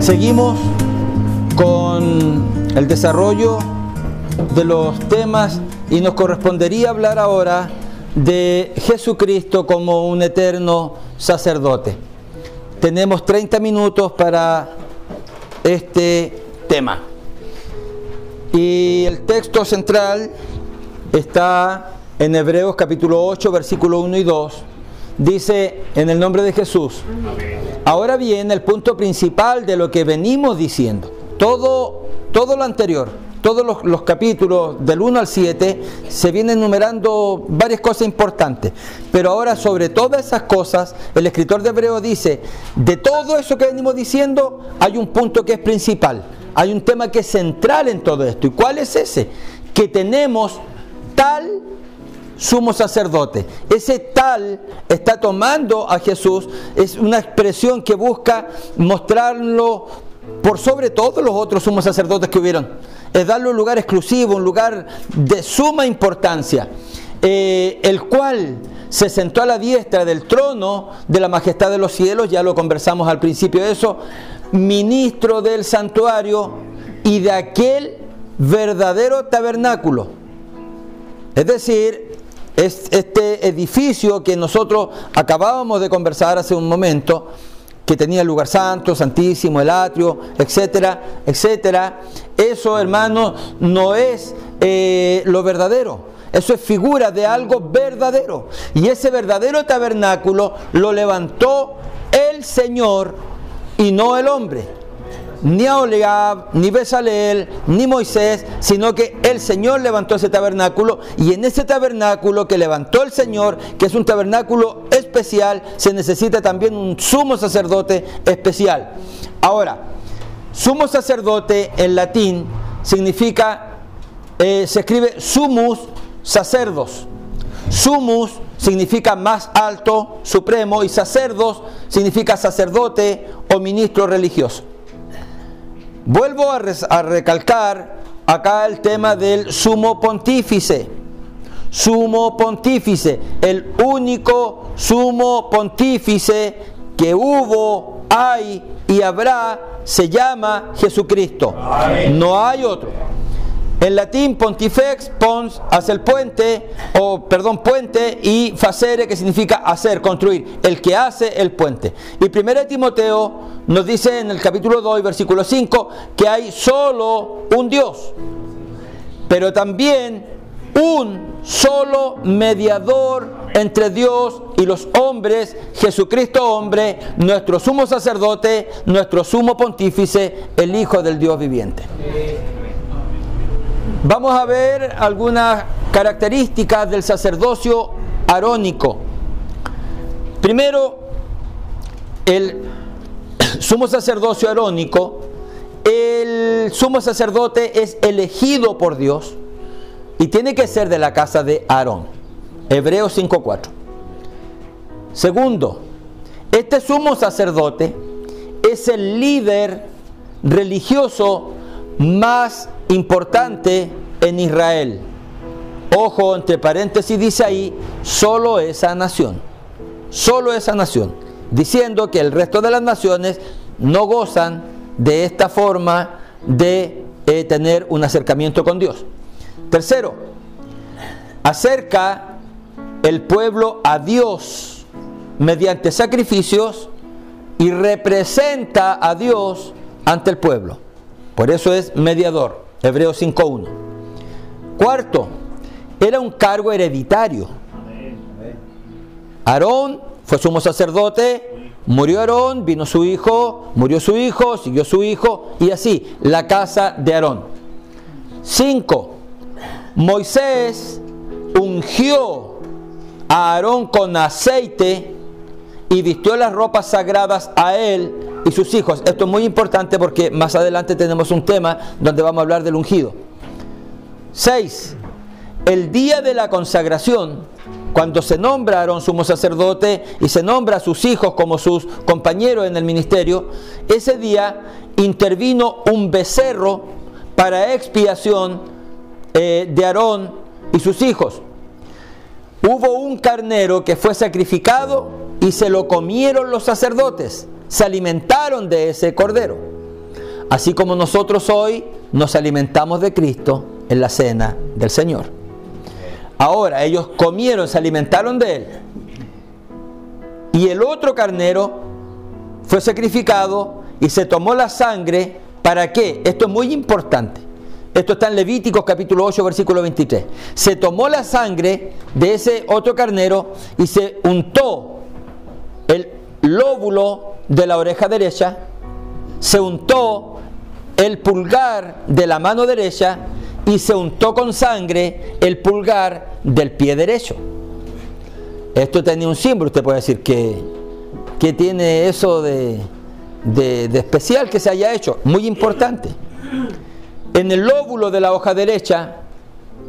Seguimos con el desarrollo de los temas y nos correspondería hablar ahora de Jesucristo como un eterno sacerdote. Tenemos 30 minutos para este tema. Y el texto central está en Hebreos capítulo 8, versículo 1 y 2. Dice, en el nombre de Jesús. Amén. Ahora bien, el punto principal de lo que venimos diciendo. Todo lo anterior, todos los capítulos del 1 al 7, se vienen enumerando varias cosas importantes. Pero ahora, sobre todas esas cosas, el escritor de Hebreos dice, de todo eso que venimos diciendo, hay un punto que es principal. Hay un tema que es central en todo esto. ¿Y cuál es ese? Que tenemos tal sumo sacerdote. Ese tal está tomando a Jesús, es una expresión que busca mostrarlo por sobre todos los otros sumos sacerdotes que hubieron. Es darle un lugar exclusivo, un lugar de suma importancia, el cual se sentó a la diestra del trono de la majestad de los cielos, ya lo conversamos al principio de eso, ministro del santuario y de aquel verdadero tabernáculo. Es decir, este edificio que nosotros acabábamos de conversar hace un momento, que tenía el lugar santo, santísimo, el atrio, etcétera, etcétera, eso, hermanos, no es lo verdadero. Eso es figura de algo verdadero. Y ese verdadero tabernáculo lo levantó el Señor y no el hombre. Ni Aholiab, ni Bezalel, ni Moisés, sino que el Señor levantó ese tabernáculo, y en ese tabernáculo que levantó el Señor, que es un tabernáculo especial, se necesita también un sumo sacerdote especial. Ahora, sumo sacerdote en latín significa, se escribe sumus sacerdos. Sumus significa más alto, supremo, y sacerdos significa sacerdote o ministro religioso. Vuelvo a recalcar acá el tema del sumo pontífice. Sumo pontífice, el único sumo pontífice que hubo, hay y habrá, se llama Jesucristo. Amén. No hay otro. En latín, pontifex, pons, hace el puente, puente, y facere, que significa hacer, construir, el que hace el puente. Y 1 Timoteo nos dice en el capítulo 2, versículo 5, que hay solo un Dios, pero también un solo mediador entre Dios y los hombres, Jesucristo hombre, nuestro sumo sacerdote, nuestro sumo pontífice, el Hijo del Dios viviente. Vamos a ver algunas características del sacerdocio arónico. Primero, el sumo sacerdocio arónico, el sumo sacerdote es elegido por Dios y tiene que ser de la casa de Aarón. Hebreos 5:4. Segundo, este sumo sacerdote es el líder religioso más importante en Israel. Ojo, entre paréntesis dice ahí, solo esa nación, diciendo que el resto de las naciones no gozan de esta forma de tener un acercamiento con Dios. Tercero, acerca el pueblo a Dios mediante sacrificios y representa a Dios ante el pueblo. Por eso es mediador. Hebreos 5:1. Cuarto, era un cargo hereditario. Aarón fue sumo sacerdote, murió Aarón, vino su hijo, murió su hijo, siguió su hijo, y así, la casa de Aarón. 5. Moisés ungió a Aarón con aceite y vistió las ropas sagradas a él y sus hijos. Esto es muy importante porque más adelante tenemos un tema donde vamos a hablar del ungido. 6. El día de la consagración, cuando se nombra a Aarón sumo sacerdote y se nombra a sus hijos como sus compañeros en el ministerio, ese día intervino un becerro para expiación de Aarón y sus hijos. Hubo un carnero que fue sacrificado y se lo comieron los sacerdotes, se alimentaron de ese cordero. así como nosotros hoy nos alimentamos de Cristo en la cena del Señor. Ahora, ellos comieron, se alimentaron de Él. Y el otro carnero fue sacrificado y se tomó la sangre. ¿Para qué? Esto es muy importante. Esto está en Levíticos capítulo 8, versículo 23. Se tomó la sangre de ese otro carnero y se untó el lóbulo de la oreja derecha, se untó el pulgar de la mano derecha y se untó con sangre el pulgar del pie derecho. Esto tenía un símbolo. Usted puede decir que tiene eso de especial que se haya hecho. Muy importante. En el lóbulo de la hoja derecha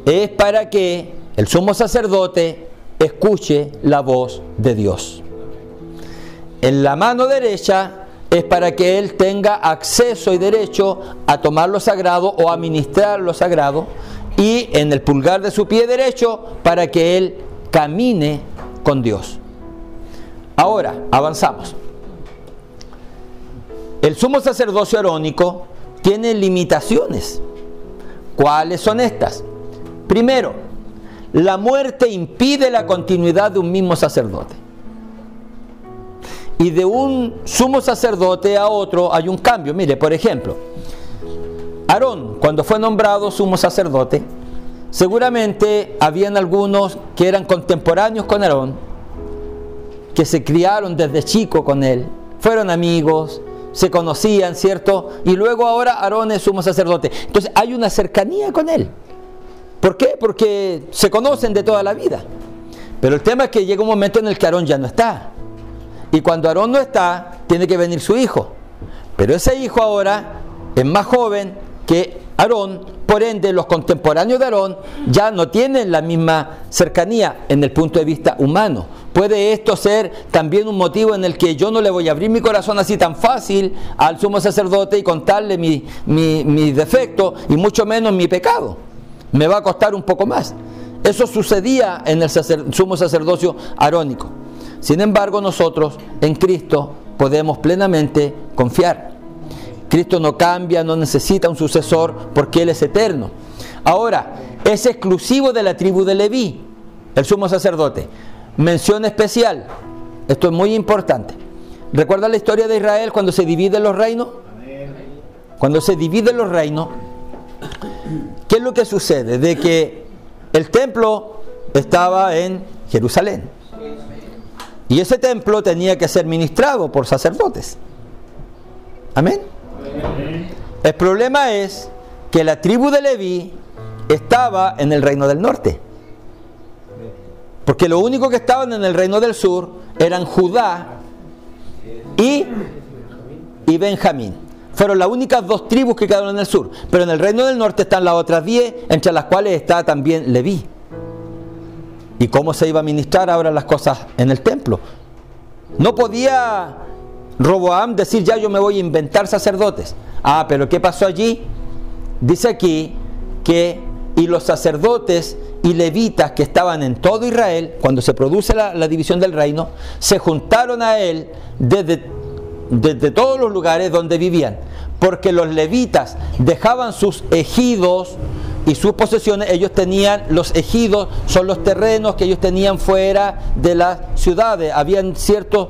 es para que el sumo sacerdote escuche la voz de Dios. En la mano derecha es para que él tenga acceso y derecho a tomar lo sagrado o a ministrar lo sagrado, y en el pulgar de su pie derecho para que él camine con Dios. Ahora, avanzamos. El sumo sacerdocio arónico tiene limitaciones. ¿Cuáles son estas? Primero, la muerte impide la continuidad de un mismo sacerdote. Y de un sumo sacerdote a otro hay un cambio. Mire, por ejemplo, Aarón, cuando fue nombrado sumo sacerdote, seguramente habían algunos que eran contemporáneos con Aarón, que se criaron desde chico con él, fueron amigos, se conocían, ¿cierto? Y luego ahora Aarón es sumo sacerdote. Entonces hay una cercanía con él. ¿Por qué? Porque se conocen de toda la vida. Pero el tema es que llega un momento en el que Aarón ya no está. Y cuando Aarón no está, tiene que venir su hijo. Pero ese hijo ahora es más joven que Aarón, por ende los contemporáneos de Aarón ya no tienen la misma cercanía en el punto de vista humano. Puede esto ser también un motivo en el que yo no le voy a abrir mi corazón así tan fácil al sumo sacerdote y contarle mi defecto y mucho menos mi pecado. Me va a costar un poco más. Eso sucedía en el sumo sacerdocio arónico. Sin embargo, nosotros en Cristo podemos plenamente confiar. Cristo no cambia, no necesita un sucesor porque Él es eterno. Ahora, es exclusivo de la tribu de Leví, el sumo sacerdote. Mención especial, esto es muy importante. ¿Recuerda la historia de Israel cuando se dividen los reinos? Cuando se dividen los reinos, ¿qué es lo que sucede? De que el templo estaba en Jerusalén. Y ese templo tenía que ser ministrado por sacerdotes. Amén. El problema es que la tribu de Leví estaba en el reino del norte. Porque lo único que estaban en el reino del sur eran Judá y Benjamín. Fueron las únicas dos tribus que quedaron en el sur. Pero en el reino del norte están las otras 10, entre las cuales está también Leví. ¿Y cómo se iba a ministrar ahora las cosas en el templo? No podía Roboam decir, ya yo me voy a inventar sacerdotes. Ah, pero ¿qué pasó allí? Dice aquí que y los sacerdotes y levitas que estaban en todo Israel, cuando se produce la división del reino, se juntaron a él desde todos los lugares donde vivían, porque los levitas dejaban sus ejidos y sus posesiones. Ellos tenían los ejidos, son los terrenos que ellos tenían fuera de las ciudades. Habían ciertos,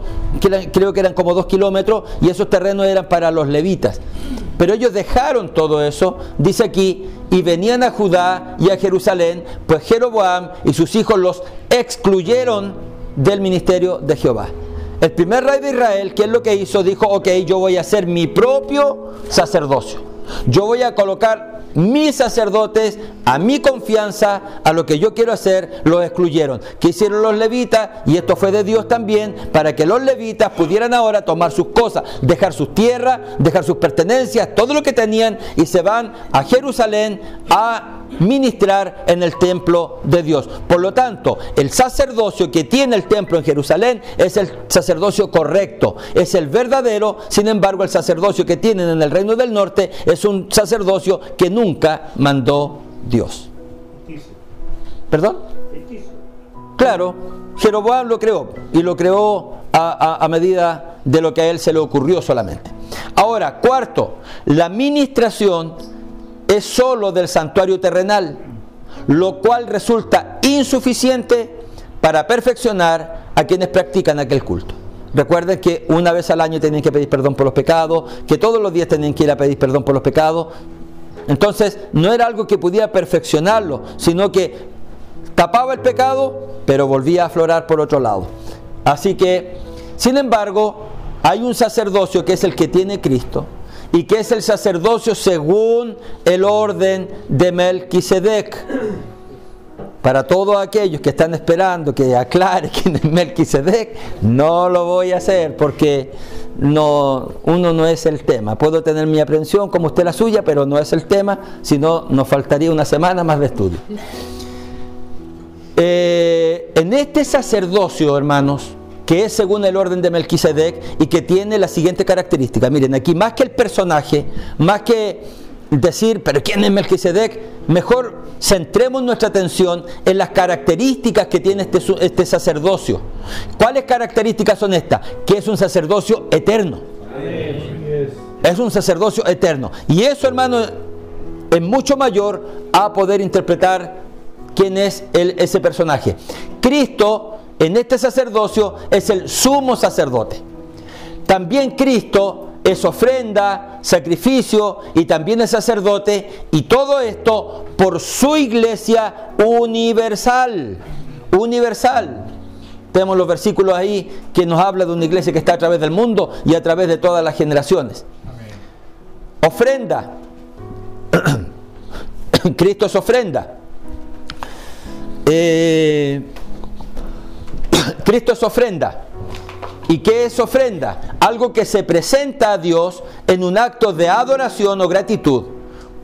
creo que eran como 2 kilómetros, y esos terrenos eran para los levitas. Pero ellos dejaron todo eso, dice aquí, y venían a Judá y a Jerusalén, pues Jeroboam y sus hijos los excluyeron del ministerio de Jehová. El primer rey de Israel, ¿qué es lo que hizo? Dijo, ok, yo voy a hacer mi propio sacerdocio. Yo voy a colocar mis sacerdotes a mi confianza, a lo que yo quiero hacer. Los excluyeron. ¿Qué hicieron los levitas? Y esto fue de Dios también, para que los levitas pudieran ahora tomar sus cosas, dejar sus tierras, dejar sus pertenencias, todo lo que tenían, y se van a Jerusalén a ministrar en el templo de Dios. Por lo tanto, el sacerdocio que tiene el templo en Jerusalén es el sacerdocio correcto, es el verdadero. Sin embargo, el sacerdocio que tienen en el reino del norte es un sacerdocio que nunca mandó Dios. ¿Perdón? Claro, Jeroboam lo creó, y lo creó a medida de lo que a él se le ocurrió solamente. Ahora, cuarto, la ministración es solo del santuario terrenal, lo cual resulta insuficiente para perfeccionar a quienes practican aquel culto. Recuerden que una vez al año tenían que pedir perdón por los pecados, que todos los días tenían que ir a pedir perdón por los pecados. Entonces no era algo que pudiera perfeccionarlo, sino que tapaba el pecado, pero volvía a aflorar por otro lado. Así que, sin embargo, hay un sacerdocio que es el que tiene Cristo, y que es el sacerdocio según el orden de Melquisedec. Para todos aquellos que están esperando que aclare quién es Melquisedec, no lo voy a hacer porque uno no es el tema. Puedo tener mi aprensión como usted la suya, pero no es el tema, si no nos faltaría una semana más de estudio. En este sacerdocio, hermanos, que es según el orden de Melquisedec y que tiene la siguiente característica. Miren, aquí más que el personaje, más que decir, pero ¿quién es Melquisedec? Mejor centremos nuestra atención en las características que tiene este sacerdocio. ¿Cuáles características son estas? Que es un sacerdocio eterno. Es un sacerdocio eterno. Y eso, hermano, es mucho mayor a poder interpretar quién es ese personaje. Cristo, en este sacerdocio, es el sumo sacerdote. También Cristo es ofrenda, sacrificio y también es sacerdote, y todo esto por su iglesia universal. Universal. Tenemos los versículos ahí que nos habla de una iglesia que está a través del mundo y a través de todas las generaciones. Amén. Ofrenda. Cristo es ofrenda. Cristo es ofrenda. ¿Y qué es ofrenda? Algo que se presenta a Dios en un acto de adoración o gratitud.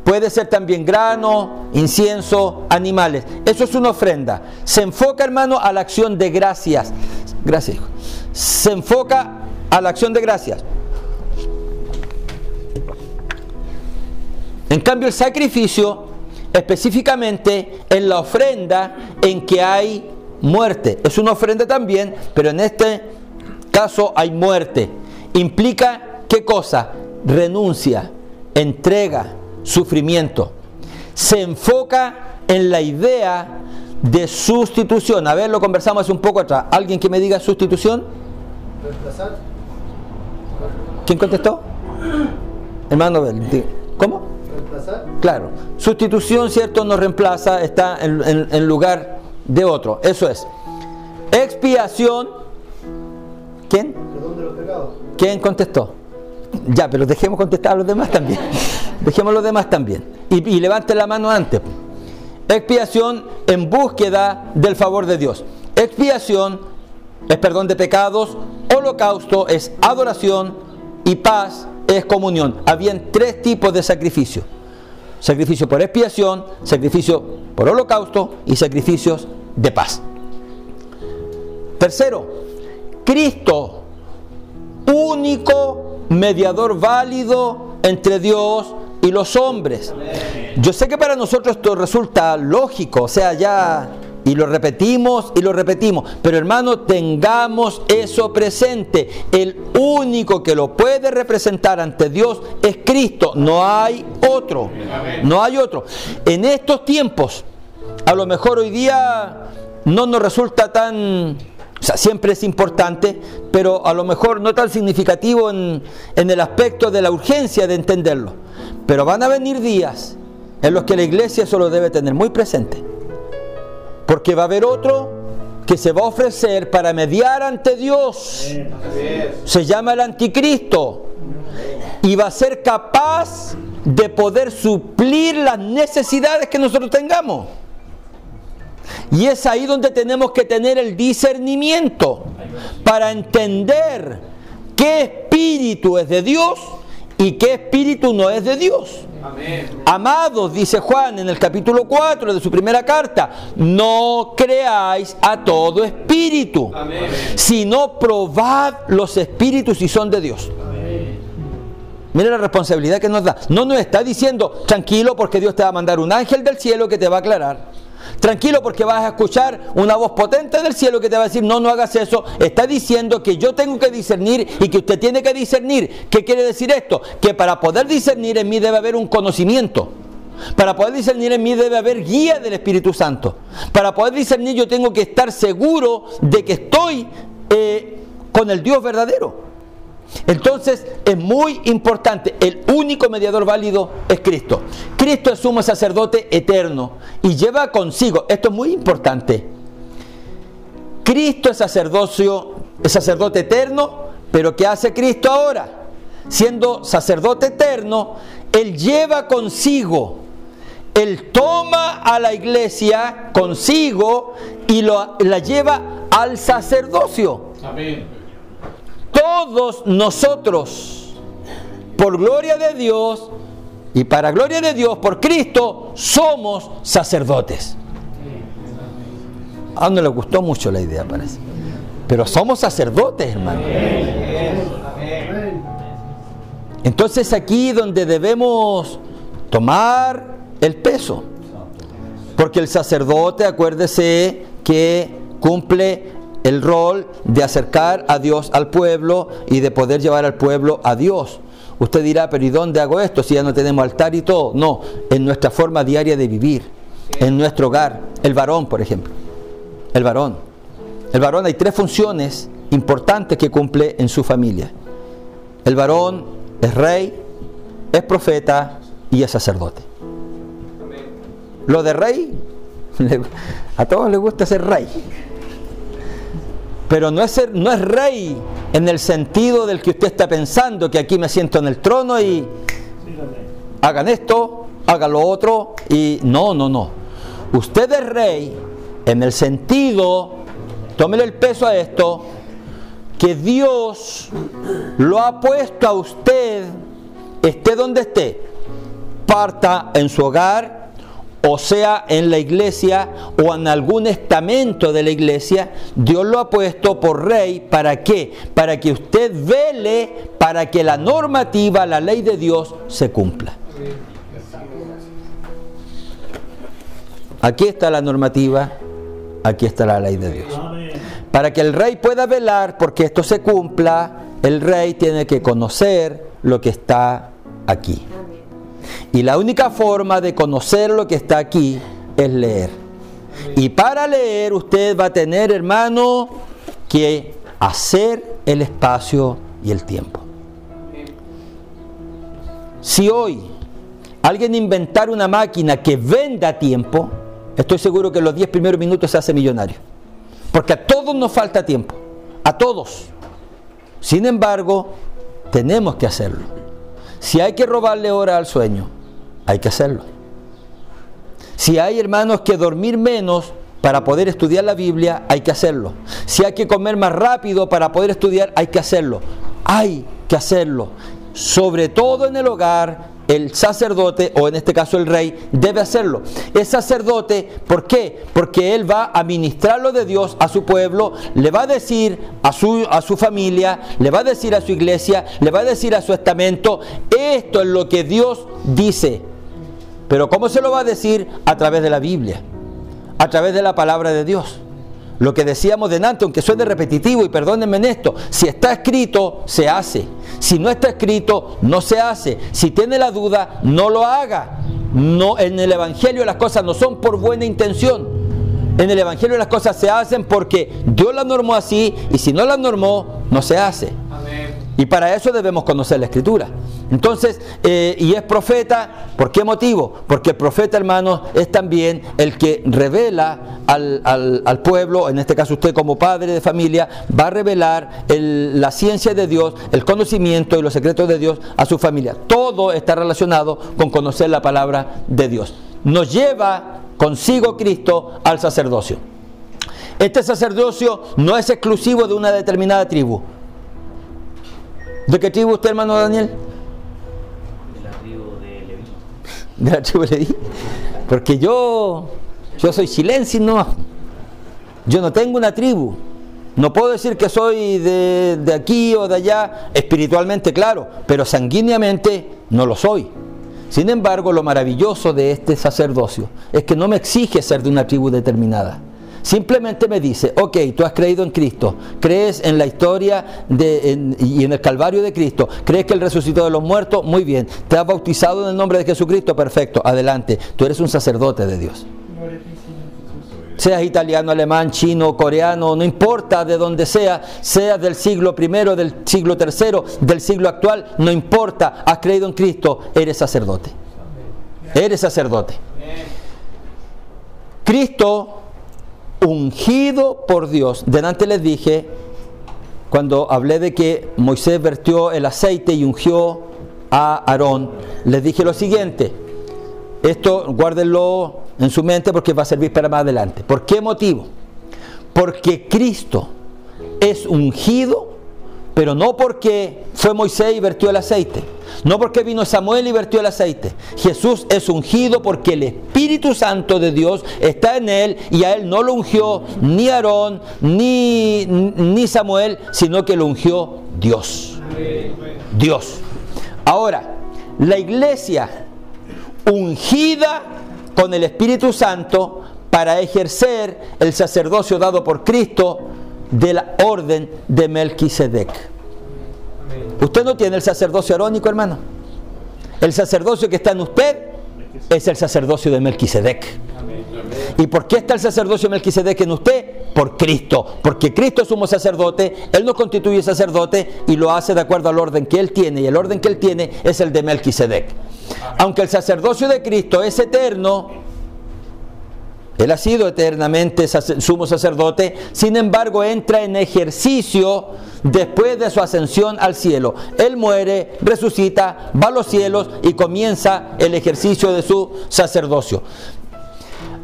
Puede ser también grano, incienso, animales. Eso es una ofrenda. Se enfoca, hermano, a la acción de gracias. Gracias, hijo. Se enfoca a la acción de gracias. En cambio, el sacrificio, específicamente en la ofrenda en que hay muerte. Es una ofrenda también, pero en este caso hay muerte. Implica, ¿qué cosa? Renuncia, entrega, sufrimiento. Se enfoca en la idea de sustitución. A ver, lo conversamos hace un poco atrás. ¿Alguien que me diga sustitución? Reemplazar. ¿Quién contestó? Hermano, ¿cómo? Reemplazar. Claro. Sustitución, ¿cierto? No reemplaza, está en lugar de otro. Eso es. Expiación. ¿Quién? Perdón de los pecados. ¿Quién contestó? Ya, pero dejemos contestar a los demás también. Dejemos a los demás también. Y levanten la mano antes. Expiación en búsqueda del favor de Dios. Expiación es perdón de pecados. Holocausto es adoración. Y paz es comunión. Habían tres tipos de sacrificio. Sacrificio por expiación, sacrificio por holocausto y sacrificios de paz. Tercero, Cristo, único mediador válido entre Dios y los hombres. Yo sé que para nosotros esto resulta lógico, o sea, ya, y lo repetimos, pero hermano, tengamos eso presente. El único que lo puede representar ante Dios es Cristo, no hay otro, no hay otro. En estos tiempos, a lo mejor hoy día no nos resulta tan... O sea, siempre es importante, pero a lo mejor no tan significativo en el aspecto de la urgencia de entenderlo. Pero van a venir días en los que la iglesia eso lo debe tener muy presente. Porque va a haber otro que se va a ofrecer para mediar ante Dios. Se llama el anticristo. Y va a ser capaz de poder suplir las necesidades que nosotros tengamos. Y es ahí donde tenemos que tener el discernimiento para entender qué espíritu es de Dios y qué espíritu no es de Dios. Amén. Amados, dice Juan en el capítulo 4 de su primera carta, no creáis a todo espíritu, amén, sino probad los espíritus si son de Dios. Amén. Mira la responsabilidad que nos da. No nos está diciendo, tranquilo porque Dios te va a mandar un ángel del cielo que te va a aclarar. Tranquilo, porque vas a escuchar una voz potente del cielo que te va a decir, no, no hagas eso. Está diciendo que yo tengo que discernir y que usted tiene que discernir. ¿Qué quiere decir esto? Que para poder discernir en mí debe haber un conocimiento. Para poder discernir en mí debe haber guía del Espíritu Santo. Para poder discernir yo tengo que estar seguro de que estoy con el Dios verdadero. Entonces es muy importante, el único mediador válido es Cristo. Cristo es sumo sacerdote eterno y lleva consigo, esto es muy importante, Cristo es sacerdote eterno, pero ¿qué hace Cristo ahora? Siendo sacerdote eterno, Él lleva consigo, Él toma a la iglesia consigo y la lleva al sacerdocio. Amén. Todos nosotros, por gloria de Dios y para gloria de Dios, por Cristo, somos sacerdotes. A uno le gustó mucho la idea, parece. Pero somos sacerdotes, hermano. Entonces aquí donde debemos tomar el peso. Porque el sacerdote, acuérdese que cumple el rol de acercar a Dios al pueblo y de poder llevar al pueblo a Dios. Usted dirá, pero ¿y dónde hago esto si ya no tenemos altar y todo? No, en nuestra forma diaria de vivir, en nuestro hogar. El varón, por ejemplo. El varón hay 3 funciones importantes que cumple en su familia. El varón es rey, es profeta y es sacerdote. Lo de rey, a todos les gusta ser rey. Pero no es rey en el sentido del que usted está pensando, que aquí me siento en el trono y hagan esto, hagan lo otro, y no. Usted es rey en el sentido, tómele el peso a esto, que Dios lo ha puesto a usted, esté donde esté, parta en su hogar, o sea en la iglesia o en algún estamento de la iglesia. Dios lo ha puesto por rey. ¿Para qué? Para que usted vele para que la normativa, la ley de Dios se cumpla. Aquí está la normativa, aquí está la ley de Dios. Para que el rey pueda velar porque esto se cumpla, el rey tiene que conocer lo que está aquí. Y la única forma de conocer lo que está aquí es leer. Y para leer usted va a tener, hermano, que hacer el espacio y el tiempo. Si hoy alguien inventara una máquina que venda tiempo, estoy seguro que en los 10 primeros minutos se hace millonario. Porque a todos nos falta tiempo. A todos. Sin embargo, tenemos que hacerlo. Si hay que robarle hora al sueño, hay que hacerlo. Si hay, hermanos, que dormir menos para poder estudiar la Biblia, hay que hacerlo. Si hay que comer más rápido para poder estudiar, hay que hacerlo. Hay que hacerlo. Sobre todo en el hogar, el sacerdote, o en este caso el rey, debe hacerlo. Es sacerdote, ¿por qué? Porque él va a ministrar lo de Dios a su pueblo, le va a decir a su familia, le va a decir a su iglesia, le va a decir a su estamento, esto es lo que Dios dice. Pero ¿cómo se lo va a decir? A través de la Biblia, a través de la palabra de Dios. Lo que decíamos delante, aunque suene repetitivo, y perdónenme en esto, si está escrito, se hace. Si no está escrito, no se hace. Si tiene la duda, no lo haga. No, en el Evangelio las cosas no son por buena intención. En el Evangelio las cosas se hacen porque Dios las normó así, y si no las normó, no se hace. Amén. Y para eso debemos conocer la Escritura. Entonces, y es profeta, ¿por qué motivo? Porque el profeta, hermano, es también el que revela al pueblo, en este caso usted como padre de familia, va a revelar la ciencia de Dios, el conocimiento y los secretos de Dios a su familia. Todo está relacionado con conocer la palabra de Dios. Nos lleva consigo Cristo al sacerdocio. Este sacerdocio no es exclusivo de una determinada tribu. ¿De qué tribu usted, hermano Daniel? De la tribu de Leví. Porque yo soy chilense, no. Yo no tengo una tribu. No puedo decir que soy de aquí o de allá, espiritualmente claro, pero sanguíneamente no lo soy. Sin embargo, lo maravilloso de este sacerdocio es que no me exige ser de una tribu determinada. Simplemente me dice, ok, tú has creído en Cristo, crees en la historia y en el Calvario de Cristo, crees que Él resucitó de los muertos, muy bien, te has bautizado en el nombre de Jesucristo, perfecto, adelante, tú eres un sacerdote de Dios. Seas italiano, alemán, chino, coreano, no importa de dónde seas del siglo I, del siglo III, del siglo actual, no importa, has creído en Cristo, eres sacerdote. Eres sacerdote. Cristo, ungido por Dios. Delante les dije, cuando hablé de que Moisés vertió el aceite y ungió a Aarón, les dije lo siguiente, esto guárdenlo en su mente porque va a servir para más adelante. ¿Por qué motivo? Porque Cristo es ungido, pero no porque fue Moisés y vertió el aceite, no porque vino Samuel y vertió el aceite. Jesús es ungido porque el Espíritu Santo de Dios está en Él, y a Él no lo ungió ni Aarón ni Samuel, sino que lo ungió Dios. Dios. Ahora, la iglesia ungida con el Espíritu Santo para ejercer el sacerdocio dado por Cristo de la orden de Melquisedec. Usted no tiene el sacerdocio arónico, hermano. El sacerdocio que está en usted es el sacerdocio de Melquisedec. ¿Y por qué está el sacerdocio de Melquisedec en usted? Por Cristo. Porque Cristo es sumo sacerdote, Él nos constituye sacerdote y lo hace de acuerdo al orden que Él tiene. Y el orden que Él tiene es el de Melquisedec. Aunque el sacerdocio de Cristo es eterno, Él ha sido eternamente sumo sacerdote, sin embargo entra en ejercicio después de su ascensión al cielo. Él muere, resucita, va a los cielos y comienza el ejercicio de su sacerdocio.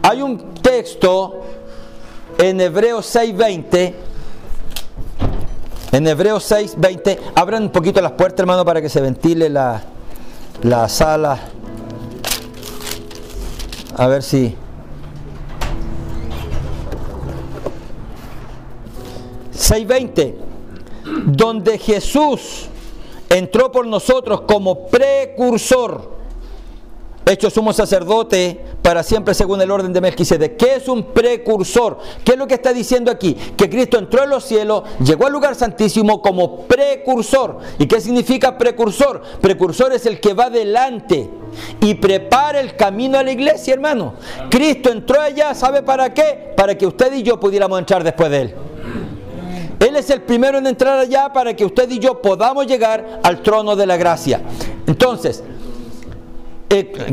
Hay un texto en Hebreos 6:20. En Hebreos 6:20, abran un poquito las puertas, hermano, para que se ventile la sala. A ver si... 6:20, donde Jesús entró por nosotros como precursor, hecho sumo sacerdote para siempre según el orden de Melquisedec. ¿Qué es un precursor? ¿Qué es lo que está diciendo aquí? Que Cristo entró en los cielos, llegó al lugar santísimo como precursor. ¿Y qué significa precursor? Precursor es el que va delante y prepara el camino a la iglesia, hermano. Cristo entró allá, ¿sabe para qué? Para que usted y yo pudiéramos entrar después de Él. Él es el primero en entrar allá para que usted y yo podamos llegar al trono de la gracia. Entonces,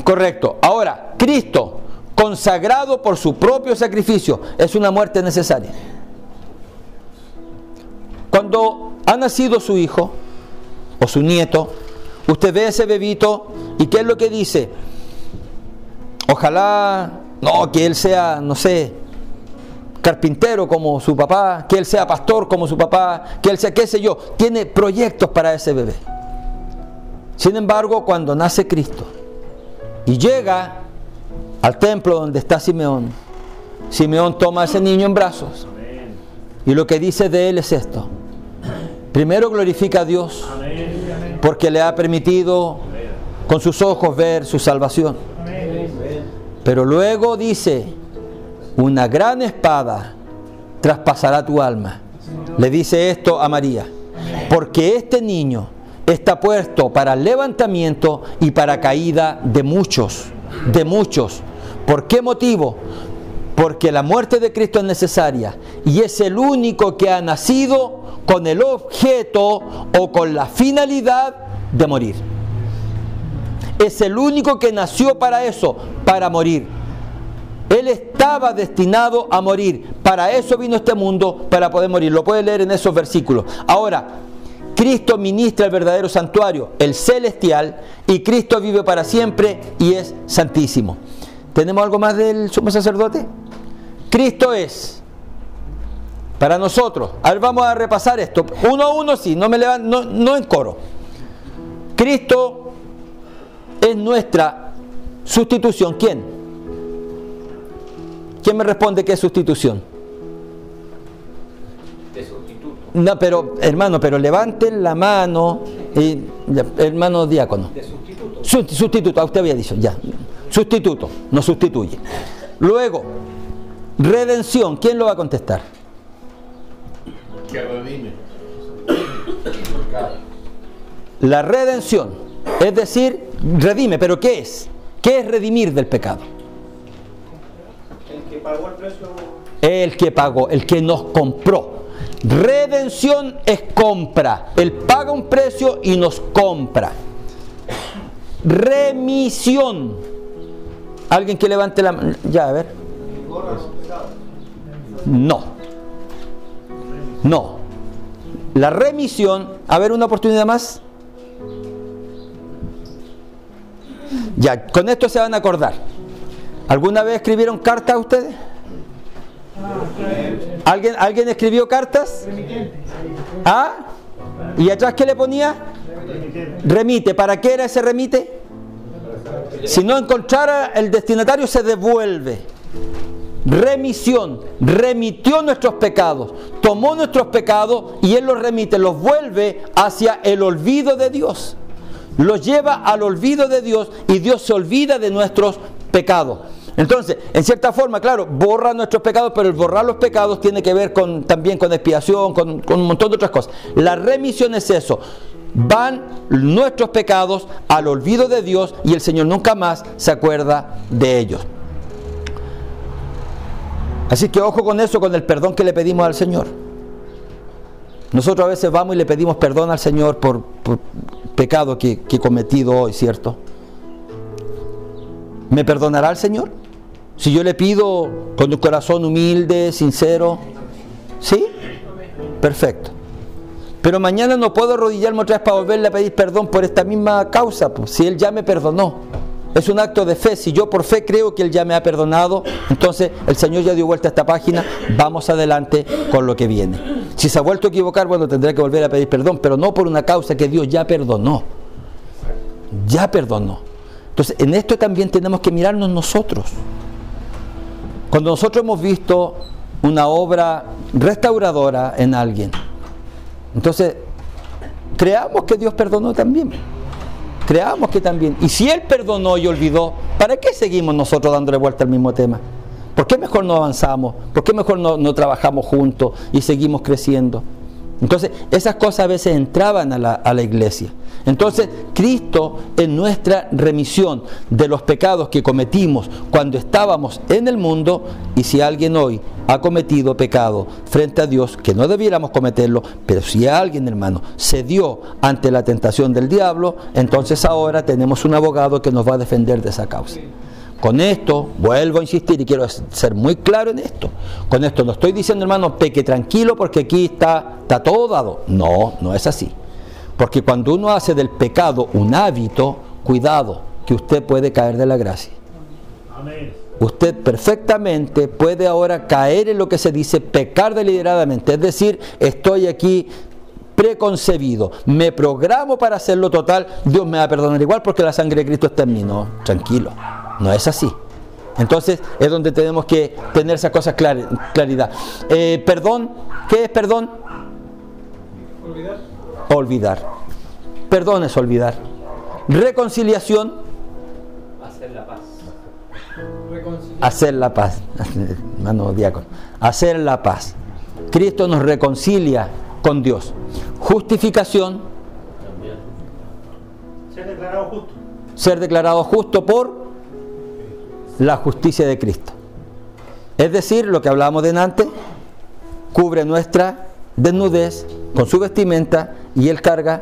correcto. Ahora, Cristo, consagrado por su propio sacrificio, es una muerte necesaria. Cuando ha nacido su hijo o su nieto, usted ve a ese bebito y ¿qué es lo que dice? Ojalá, no, que él sea, no sé, carpintero como su papá, que él sea pastor como su papá, que él sea qué sé yo. Tiene proyectos para ese bebé. Sin embargo, cuando nace Cristo y llega al templo donde está Simeón, Simeón toma a ese niño en brazos y lo que dice de él es esto: primero glorifica a Dios porque le ha permitido con sus ojos ver su salvación, pero luego dice: una gran espada traspasará tu alma. Le dice esto a María, porque este niño está puesto para levantamiento y para caída de muchos, de muchos. ¿Por qué motivo? Porque la muerte de Cristo es necesaria y es el único que ha nacido con el objeto o con la finalidad de morir. Es el único que nació para eso, para morir. Él estaba destinado a morir. Para eso vino a este mundo, para poder morir. Lo puede leer en esos versículos. Ahora, Cristo ministra el verdadero santuario, el celestial, y Cristo vive para siempre y es santísimo. ¿Tenemos algo más del sumo sacerdote? Cristo es para nosotros. A ver, vamos a repasar esto. Uno a uno, sí, no en coro. Cristo es nuestra sustitución. ¿Quién? ¿Quién me responde qué es sustitución? De sustituto. No, pero hermano, pero levanten la mano Y, ya, hermano diácono. De sustituto. Sustituto, usted había dicho, ya. Sustituto, no sustituye. Luego, redención, ¿quién lo va a contestar? Que redime. La redención, es decir, redime, pero ¿qué es? ¿Qué es redimir del pecado? El que pagó el precio. El que pagó, el que nos compró. Redención es compra. Él paga un precio y nos compra. Remisión. Alguien que levante la mano. Ya, a ver. No. No. La remisión. A ver, una oportunidad más. Ya, con esto se van a acordar. ¿Alguna vez escribieron cartas a ustedes? ¿Alguien escribió cartas? ¿Ah? ¿Y atrás qué le ponía? Remite. ¿Para qué era ese remite? Si no encontrara el destinatario, se devuelve. Remisión. Remitió nuestros pecados. Tomó nuestros pecados y Él los remite, los vuelve hacia el olvido de Dios. Los lleva al olvido de Dios y Dios se olvida de nuestros pecados. Entonces, en cierta forma, claro, borra nuestros pecados, pero el borrar los pecados tiene que ver también con expiación, con un montón de otras cosas. La remisión es eso. Van nuestros pecados al olvido de Dios y el Señor nunca más se acuerda de ellos. Así que ojo con eso, con el perdón que le pedimos al Señor. Nosotros a veces vamos y le pedimos perdón al Señor por pecado que he cometido hoy, ¿cierto? ¿Me perdonará el Señor? Si yo le pido con un corazón humilde, sincero, ¿sí? Perfecto. Pero mañana no puedo arrodillarme otra vez para volverle a pedir perdón por esta misma causa, pues, si Él ya me perdonó. Es un acto de fe. Si yo por fe creo que Él ya me ha perdonado, entonces el Señor ya dio vuelta a esta página, vamos adelante con lo que viene. Si se ha vuelto a equivocar, bueno, tendré que volver a pedir perdón, pero no por una causa que Dios ya perdonó. Ya perdonó. Entonces, en esto también tenemos que mirarnos nosotros. Cuando nosotros hemos visto una obra restauradora en alguien, entonces, creamos que Dios perdonó también. Creamos que también. Y si Él perdonó y olvidó, ¿para qué seguimos nosotros dándole vuelta al mismo tema? ¿Por qué mejor no avanzamos? ¿Por qué mejor no trabajamos juntos y seguimos creciendo? Entonces, esas cosas a veces entraban a la iglesia. Entonces, Cristo en nuestra remisión de los pecados que cometimos cuando estábamos en el mundo, y si alguien hoy ha cometido pecado frente a Dios, que no debiéramos cometerlo, pero si alguien, hermano, cedió ante la tentación del diablo, entonces ahora tenemos un abogado que nos va a defender de esa causa. Con esto, vuelvo a insistir y quiero ser muy claro en esto. Con esto no estoy diciendo, hermano, peque tranquilo porque aquí está todo dado. No, no es así. Porque cuando uno hace del pecado un hábito, cuidado, que usted puede caer de la gracia. Amén. Usted perfectamente puede ahora caer en lo que se dice pecar deliberadamente. Es decir, estoy aquí preconcebido, me programo para hacerlo total, Dios me va a perdonar igual porque la sangre de Cristo está en mí. No, tranquilo. No es así. Entonces es donde tenemos que tener esas cosas claridad. Perdón, ¿qué es perdón? Olvidar. Olvidar. Perdón es olvidar. Reconciliación. Hacer la paz. Hacer la paz. Hermano diácono. Hacer la paz. Cristo nos reconcilia con Dios. Justificación. También. Ser declarado justo. Ser declarado justo por la justicia de Cristo. Es decir, lo que hablábamos de antes, cubre nuestra desnudez con su vestimenta y Él carga,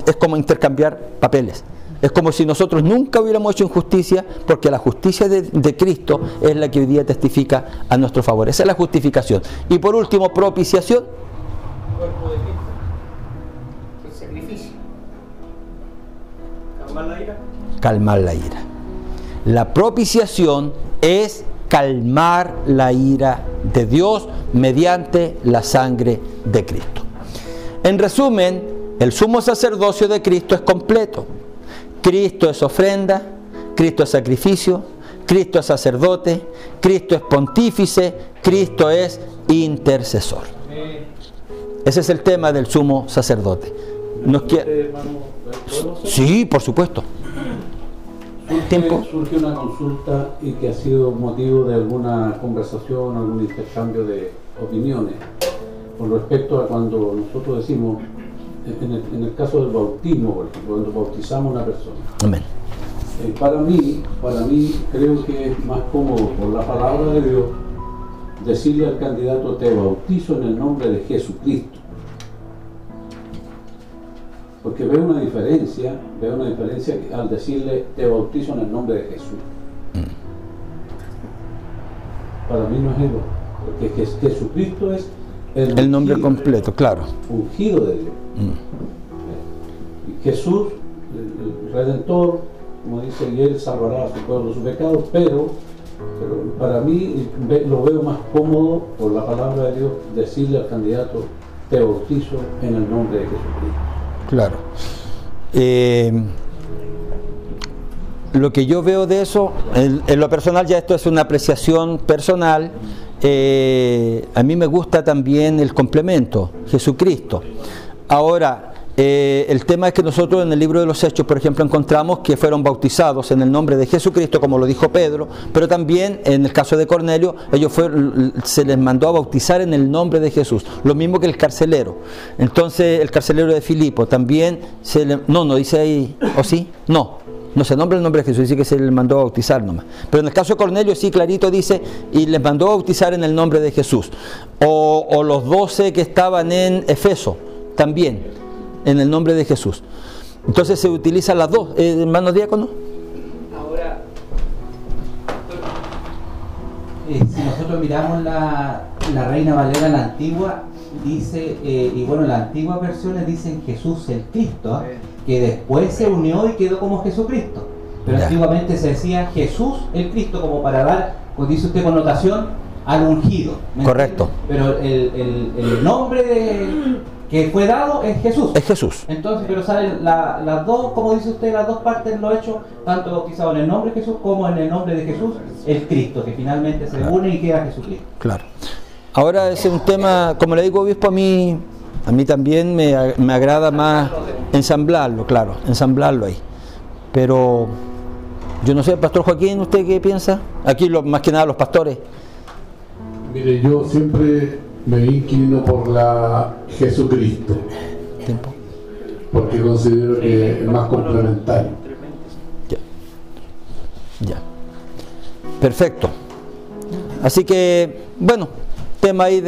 es como intercambiar papeles. Es como si nosotros nunca hubiéramos hecho injusticia, porque la justicia de Cristo es la que hoy día testifica a nuestro favor. Esa es la justificación. Y por último, propiciación. Cuerpo de Cristo. El sacrificio. Calmar la ira. Calmar la ira. La propiciación es calmar la ira de Dios mediante la sangre de Cristo. En resumen, el sumo sacerdocio de Cristo es completo. Cristo es ofrenda, Cristo es sacrificio, Cristo es sacerdote, Cristo es pontífice, Cristo es intercesor. Ese es el tema del sumo sacerdote. nos quiere... Sí, por supuesto. Surge una consulta y que ha sido motivo de alguna conversación, algún intercambio de opiniones con respecto a cuando nosotros decimos, en el caso del bautismo, por ejemplo, cuando bautizamos a una persona. Amén. Para mí creo que es más cómodo por la palabra de Dios decirle al candidato: te bautizo en el nombre de Jesucristo. Porque veo una diferencia al decirle: te bautizo en el nombre de Jesús. Para mí no es eso, porque Jesucristo es el nombre completo, claro. Ungido de Dios. Y Jesús, el Redentor, como dice, y Él salvará a su pueblo de sus pecados, pero para mí lo veo más cómodo por la palabra de Dios decirle al candidato: te bautizo en el nombre de Jesucristo. Claro. Lo que yo veo de eso, en lo personal, ya esto es una apreciación personal, a mí me gusta también el complemento, Jesucristo. Ahora, el tema es que nosotros en el libro de los Hechos, por ejemplo, encontramos que fueron bautizados en el nombre de Jesucristo, como lo dijo Pedro, pero también en el caso de Cornelio, se les mandó a bautizar en el nombre de Jesús, lo mismo que el carcelero. Entonces, el carcelero de Filipo también no dice ahí, ¿o sí? No se nombra el nombre de Jesús, dice que se les mandó a bautizar nomás. Pero en el caso de Cornelio sí clarito dice, y les mandó a bautizar en el nombre de Jesús. O los 12 que estaban en Efeso, también en el nombre de Jesús. Entonces se utilizan las dos, hermanos diáconos. Ahora, si nosotros miramos la Reina Valera, la antigua, dice, y bueno, las antiguas versiones dicen Jesús el Cristo, que después se unió y quedó como Jesucristo. Pero antiguamente se decía Jesús el Cristo, como para dar, como dice usted, connotación al ungido. Correcto. Pero el nombre que fue dado es Jesús. Es Jesús. Entonces, pero salen las dos, como dice usted, las dos partes lo hecho, tanto bautizado en el nombre de Jesús como en el nombre de Jesús, el Cristo, que finalmente se une y queda Jesucristo. Claro. Ahora ese es un tema, como le digo, obispo, a mí también me agrada más ensamblarlo, claro, ensamblarlo ahí. Pero yo no sé, Pastor Joaquín, ¿usted qué piensa? Aquí más que nada los pastores. Mire, yo siempre me inclino por la Jesucristo, porque considero que es más complementario. Ya. Perfecto. Así que, bueno, tema ahí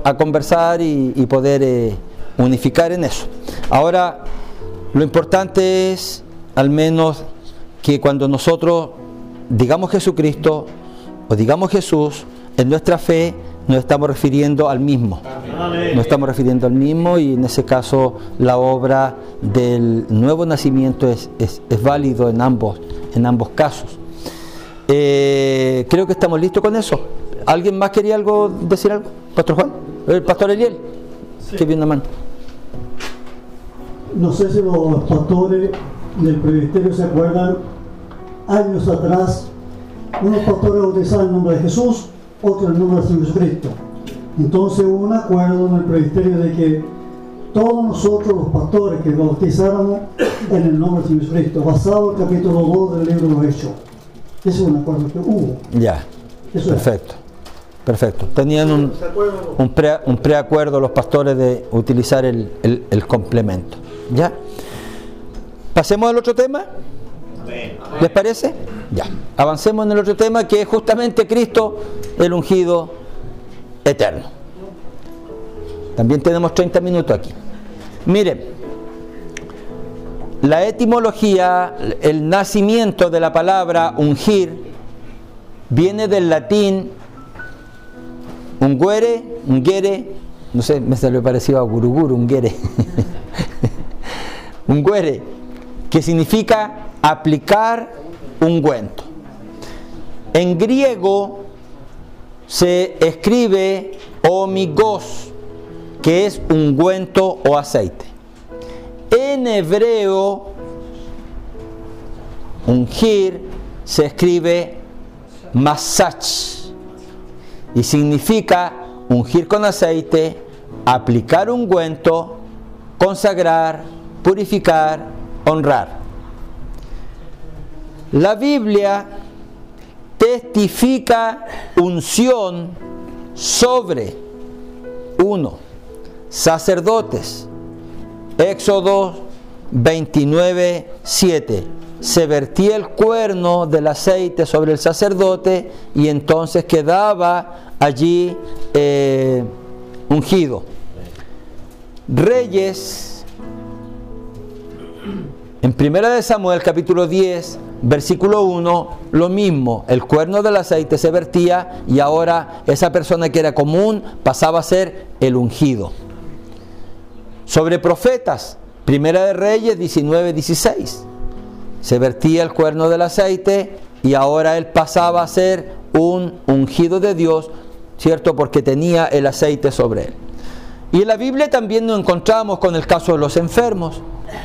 a conversar y poder unificar en eso. Ahora, lo importante es, al menos, que cuando nosotros digamos Jesucristo o digamos Jesús, en nuestra fe nos estamos refiriendo al mismo. Nos estamos refiriendo al mismo, y en ese caso la obra del nuevo nacimiento es válido en ambos casos. Creo que estamos listos con eso. ¿Alguien más quería decir algo? ¿Pastor Juan? ¿El pastor Eliel? Sí. Que viene la mano. No sé si los pastores del presbiterio se acuerdan, años atrás, unos pastores bautizaban en el nombre de Jesús, otros en el nombre de Jesucristo. Entonces hubo un acuerdo en el presbiterio de que todos nosotros, los pastores, que bautizáramos en el nombre de Jesucristo, basado en el capítulo 2 del libro de los Hechos. Ese es un acuerdo que hubo. Ya, eso perfecto. Perfecto. Tenían un preacuerdo los pastores de utilizar el complemento. ¿Ya? Pasemos al otro tema. ¿Les parece? Ya. Avancemos en el otro tema, que es justamente Cristo, el ungido eterno. También tenemos 30 minutos aquí. Miren, la etimología, el nacimiento de la palabra ungir, viene del latín ungere, no sé, me salió parecido a guruguru, ungere. Ungüere, que significa aplicar ungüento. En griego se escribe omigos, que es ungüento o aceite. En hebreo, ungir se escribe masach, y significa ungir con aceite, aplicar ungüento consagrar, purificar, honrar. La Biblia testifica unción sobre 1. Sacerdotes. Éxodo 29:7. Se vertía el cuerno del aceite sobre el sacerdote y entonces quedaba allí ungido. Reyes, en 1 Samuel capítulo 10, versículo 1, lo mismo, el cuerno del aceite se vertía y ahora esa persona que era común pasaba a ser el ungido. Sobre profetas, 1 Reyes 19:16, se vertía el cuerno del aceite y ahora él pasaba a ser un ungido de Dios, ¿cierto? Porque tenía el aceite sobre él. Y en la Biblia también nos encontramos con el caso de los enfermos.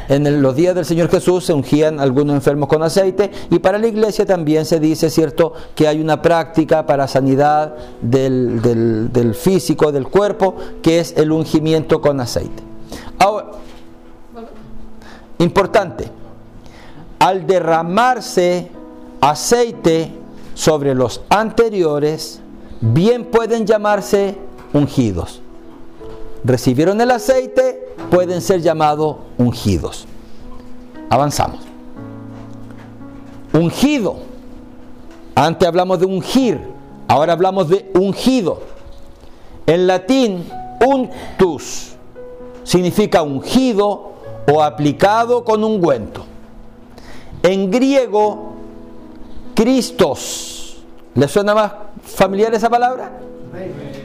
En los días del Señor Jesús se ungían algunos enfermos con aceite, y para la iglesia también se dice, ¿cierto?, que hay una práctica para sanidad del físico, del cuerpo, que es el ungimiento con aceite. Ahora, importante, al derramarse aceite sobre los anteriores, bien pueden llamarse ungidos. Recibieron el aceite, pueden ser llamados ungidos. Avanzamos. Ungido. Antes hablamos de ungir, ahora hablamos de ungido. En latín, untus significa ungido o aplicado con ungüento. En griego, Christos. ¿Le suena más familiar esa palabra?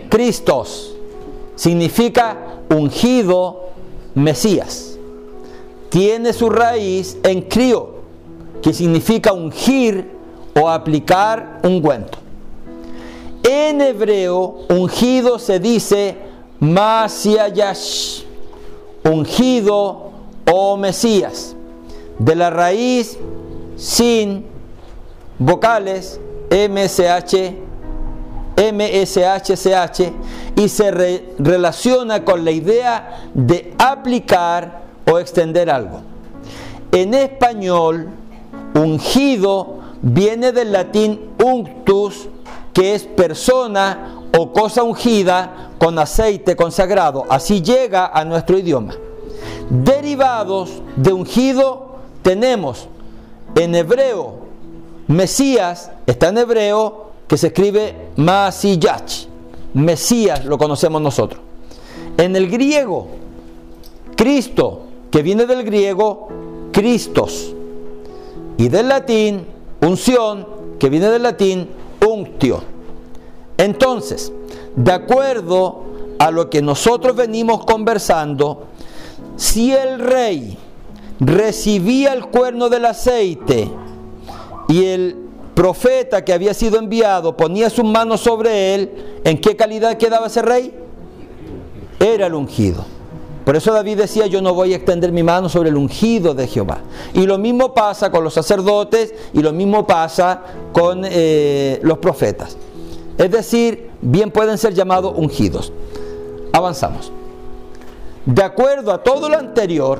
Christos significa ungido, Mesías. Tiene su raíz en crio, que significa ungir o aplicar ungüento. En hebreo, ungido se dice Masiayash, ungido o Mesías, de la raíz sin vocales MSHCH, y se relaciona con la idea de aplicar o extender algo. En español, ungido viene del latín unctus, que es persona o cosa ungida con aceite consagrado. Así llega a nuestro idioma. Derivados de ungido tenemos en hebreo, Mesías está en hebreo, que se escribe Masiyach. Mesías lo conocemos nosotros. En el griego, Cristo, que viene del griego Christos, y del latín unción, que viene del latín unctio. Entonces, de acuerdo a lo que nosotros venimos conversando, si el rey recibía el cuerno del aceite y el profeta que había sido enviado ponía sus manos sobre él, ¿en qué calidad quedaba ese rey? Era el ungido. Por eso David decía, yo no voy a extender mi mano sobre el ungido de Jehová. Y lo mismo pasa con los sacerdotes y lo mismo pasa con los profetas. Es decir, bien pueden ser llamados ungidos. Avanzamos. De acuerdo a todo lo anterior,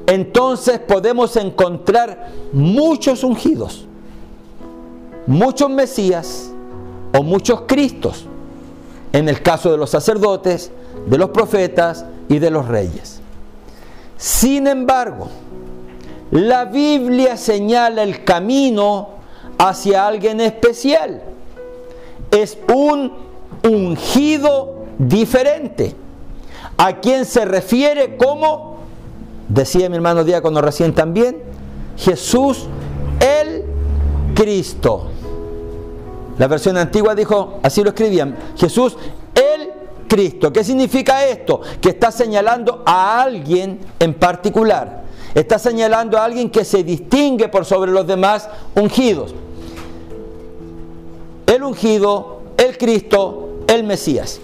entonces podemos encontrar muchos ungidos, muchos Mesías o muchos Cristos, en el caso de los sacerdotes, de los profetas y de los reyes. Sin embargo, la Biblia señala el camino hacia alguien especial. Es un ungido diferente, a quien se refiere como, decía mi hermano diácono recién también, Jesús el Cristo. La versión antigua dijo, así lo escribían, Jesús el Cristo. ¿Qué significa esto? Que está señalando a alguien en particular. Está señalando a alguien que se distingue por sobre los demás ungidos. El ungido, el Cristo, el Mesías.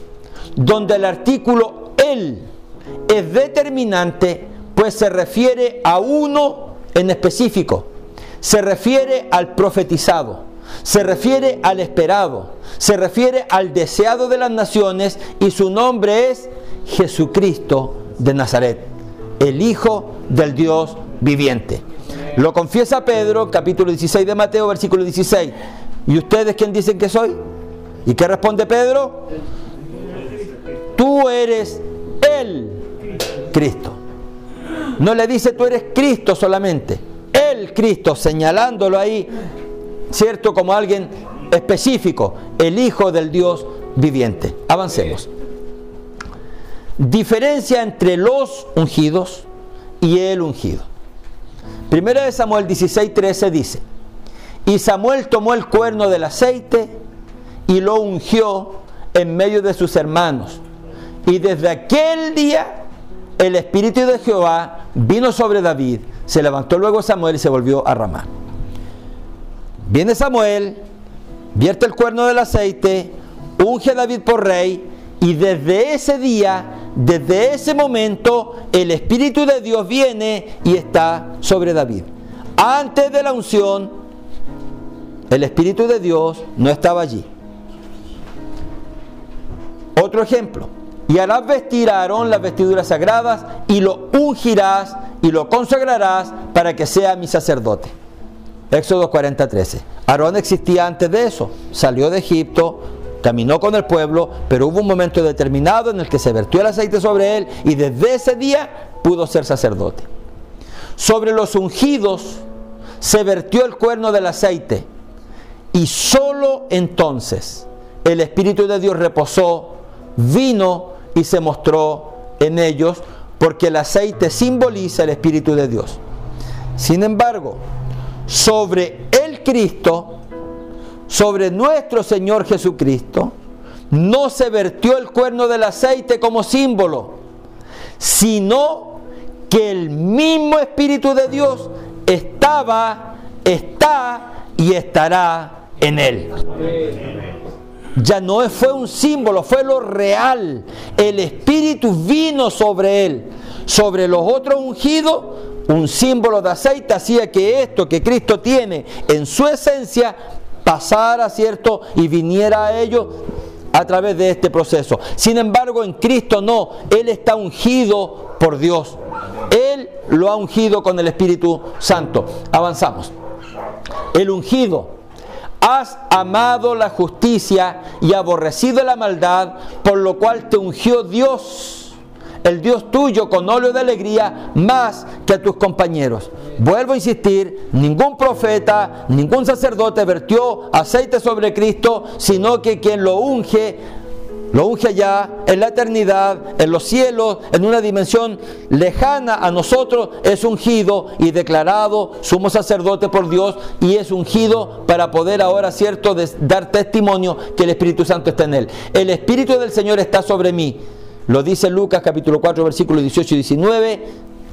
Donde el artículo el es determinante, pues se refiere a uno en específico. Se refiere al profetizado, se refiere al esperado, se refiere al deseado de las naciones, y su nombre es Jesucristo de Nazaret. el Hijo del Dios viviente. Lo confiesa Pedro, capítulo 16 de Mateo, versículo 16. ¿Y ustedes quién dicen que soy? ¿Y qué responde Pedro? Tú eres el Cristo. No le dice tú eres Cristo solamente, el Cristo, señalándolo ahí, ¿cierto? Como alguien específico, el Hijo del Dios viviente. Avancemos. Diferencia entre los ungidos y el ungido. Primera de Samuel 16:13 dice: y Samuel tomó el cuerno del aceite y lo ungió en medio de sus hermanos. Y desde aquel día el Espíritu de Jehová vino sobre David. Se levantó luego Samuel y se volvió a Ramá. Viene Samuel, vierte el cuerno del aceite, unge a David por rey, y desde ese día, desde ese momento, el Espíritu de Dios viene y está sobre David. Antes de la unción, el Espíritu de Dios no estaba allí. Otro ejemplo: y harás vestir a Aarón las vestiduras sagradas, y lo ungirás y lo consagrarás para que sea mi sacerdote. Éxodo 40:13. Aarón existía antes de eso, salió de Egipto, caminó con el pueblo, pero hubo un momento determinado en el que se vertió el aceite sobre él, y desde ese día pudo ser sacerdote. Sobre los ungidos se vertió el cuerno del aceite, y solo entonces el Espíritu de Dios reposó, vino y se mostró en ellos, porque el aceite simboliza el Espíritu de Dios. Sin embargo, sobre el Cristo, sobre nuestro Señor Jesucristo, no se vertió el cuerno del aceite como símbolo, sino que el mismo Espíritu de Dios estaba, está y estará en él. Ya no fue un símbolo, fue lo real. El Espíritu vino sobre él. Sobre los otros ungidos, un símbolo de aceite hacía que esto que Cristo tiene en su esencia pasara, ¿cierto? Y viniera a ellos a través de este proceso. Sin embargo, en Cristo no. Él está ungido por Dios. Él lo ha ungido con el Espíritu Santo. Avanzamos. El ungido: has amado la justicia y aborrecido la maldad, por lo cual te ungió Dios, el Dios tuyo, con óleo de alegría más que a tus compañeros. Vuelvo a insistir, ningún profeta, ningún sacerdote vertió aceite sobre Cristo, sino que quien lo unge allá en la eternidad, en los cielos, en una dimensión lejana a nosotros, es ungido y declarado sumo sacerdote por Dios, y es ungido para poder ahora, ¿cierto?, dar testimonio que el Espíritu Santo está en él. El Espíritu del Señor está sobre mí. Lo dice Lucas capítulo 4 versículos 18 y 19,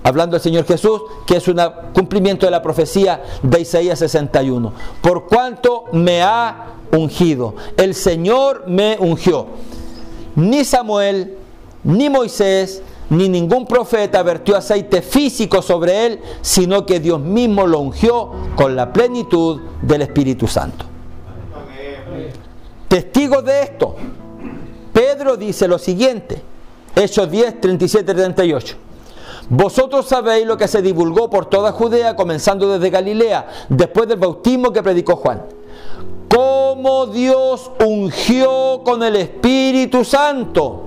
hablando del Señor Jesús, que es un cumplimiento de la profecía de Isaías 61. Por cuanto me ha ungido, el Señor me ungió. Ni Samuel, ni Moisés, ni ningún profeta vertió aceite físico sobre él, sino que Dios mismo lo ungió con la plenitud del Espíritu Santo. Testigos de esto, Pedro dice lo siguiente, Hechos 10, 37 y 38. Vosotros sabéis lo que se divulgó por toda Judea, comenzando desde Galilea, después del bautismo que predicó Juan. Cómo Dios ungió con el Espíritu Santo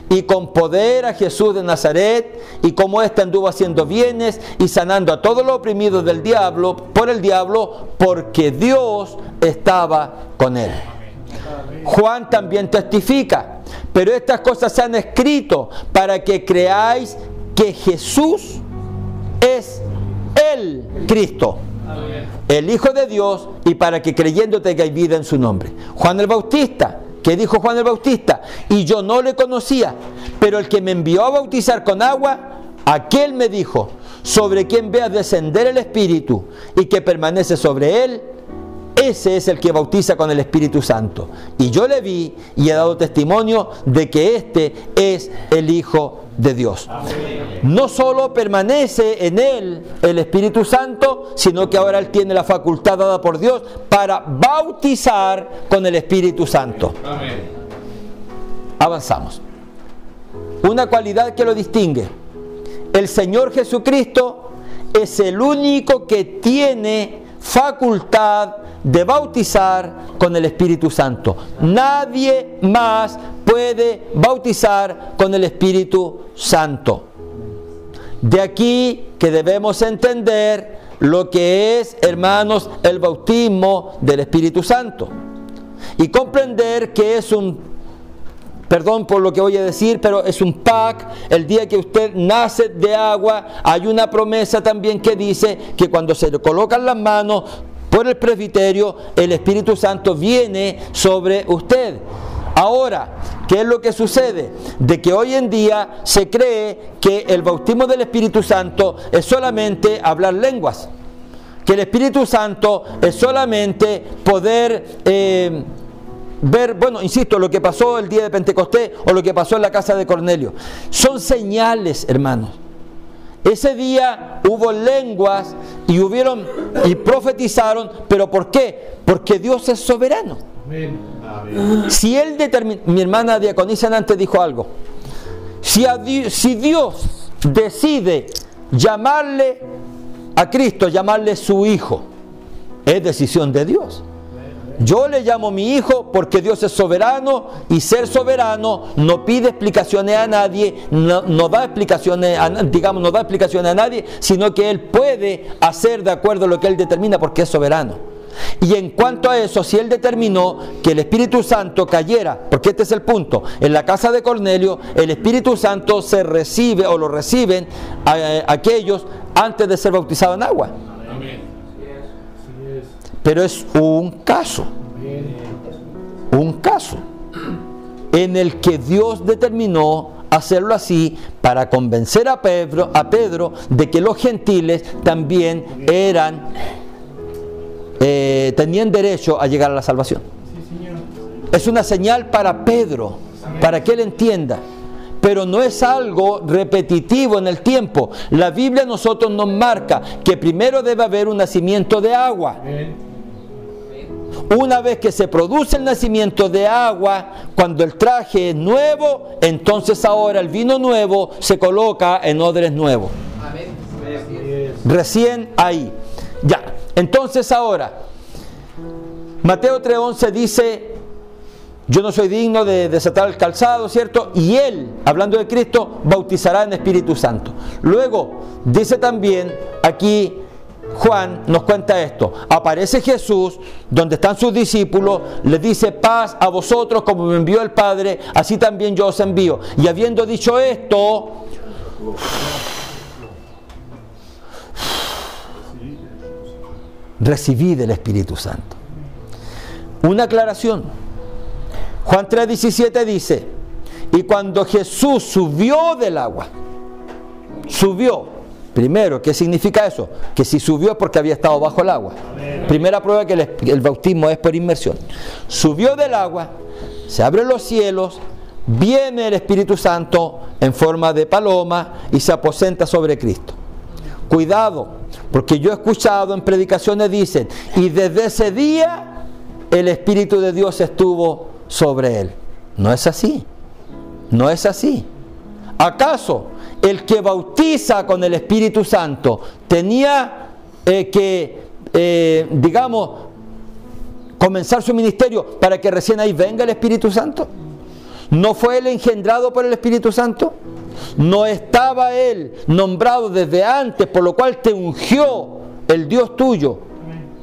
y con poder a Jesús de Nazaret, y cómo éste anduvo haciendo bienes y sanando a todos los oprimidos del diablo, por el diablo, porque Dios estaba con él. Juan también testifica, pero estas cosas se han escrito para que creáis que Jesús es el Cristo, el Hijo de Dios, y para que creyendo tengáis vida en su nombre. Juan el Bautista, ¿qué dijo Juan el Bautista? Y yo no le conocía, pero el que me envió a bautizar con agua, aquel me dijo, sobre quien veas descender el Espíritu y que permanece sobre él, ese es el que bautiza con el Espíritu Santo. Y yo le vi y he dado testimonio de que este es el Hijo de Dios. No solo permanece en él el Espíritu Santo, sino que ahora él tiene la facultad dada por Dios para bautizar con el Espíritu Santo. Avanzamos. Una cualidad que lo distingue: el Señor Jesucristo es el único que tiene facultad de bautizar con el Espíritu Santo. Nadie más puede bautizar con el Espíritu Santo. De aquí que debemos entender lo que es, hermanos, el bautismo del Espíritu Santo. Y comprender que es perdón por lo que voy a decir, pero es un pack. El día que usted nace de agua, hay una promesa también que dice que cuando se le colocan las manos por el presbiterio, el Espíritu Santo viene sobre usted. Ahora, ¿qué es lo que sucede? De que hoy en día se cree que el bautismo del Espíritu Santo es solamente hablar lenguas. Que el Espíritu Santo es solamente poder ver, bueno, insisto, lo que pasó el día de Pentecostés o lo que pasó en la casa de Cornelio. Son señales, hermanos. Ese día hubo lenguas y profetizaron, pero ¿por qué? Porque Dios es soberano. Amén. Si Él determina, mi hermana diaconisa antes dijo algo, si Dios decide llamarle a Cristo, llamarle su Hijo, es decisión de Dios. Yo le llamo mi hijo porque Dios es soberano, y ser soberano no pide explicaciones a nadie, no da explicaciones a nadie, sino que Él puede hacer de acuerdo a lo que Él determina porque es soberano. Y en cuanto a eso, si Él determinó que el Espíritu Santo cayera, porque este es el punto, en la casa de Cornelio, el Espíritu Santo se recibe o lo reciben aquellos antes de ser bautizados en agua. Amén. Pero es un caso en el que Dios determinó hacerlo así para convencer a Pedro de que los gentiles también tenían derecho a llegar a la salvación. Es una señal para Pedro, para que él entienda. Pero no es algo repetitivo en el tiempo. La Biblia a nosotros nos marca que primero debe haber un nacimiento de agua. Una vez que se produce el nacimiento de agua, cuando el traje es nuevo, entonces ahora el vino nuevo se coloca en odres nuevos. Recién ahí. Ya. Entonces ahora, Mateo 3:11 dice: yo no soy digno de desatar el calzado, ¿cierto? Y Él, hablando de Cristo, bautizará en Espíritu Santo. Luego, dice también aquí, Juan nos cuenta esto. Aparece Jesús, donde están sus discípulos, les dice: paz a vosotros, como me envió el Padre, así también yo os envío. Y habiendo dicho esto, recibí del Espíritu Santo. Una aclaración. Juan 3:17 dice: y cuando Jesús subió del agua, subió. Primero, ¿qué significa eso? Que si subió es porque había estado bajo el agua. Primera prueba que el bautismo es por inmersión. Subió del agua, se abren los cielos, viene el Espíritu Santo en forma de paloma y se aposenta sobre Cristo. Cuidado, porque yo he escuchado en predicaciones dicen: y desde ese día el Espíritu de Dios estuvo sobre él. No es así. No es así. ¿Acaso el que bautiza con el Espíritu Santo tenía comenzar su ministerio para que recién ahí venga el Espíritu Santo? ¿No fue él engendrado por el Espíritu Santo? ¿No estaba él nombrado desde antes, por lo cual te ungió el Dios tuyo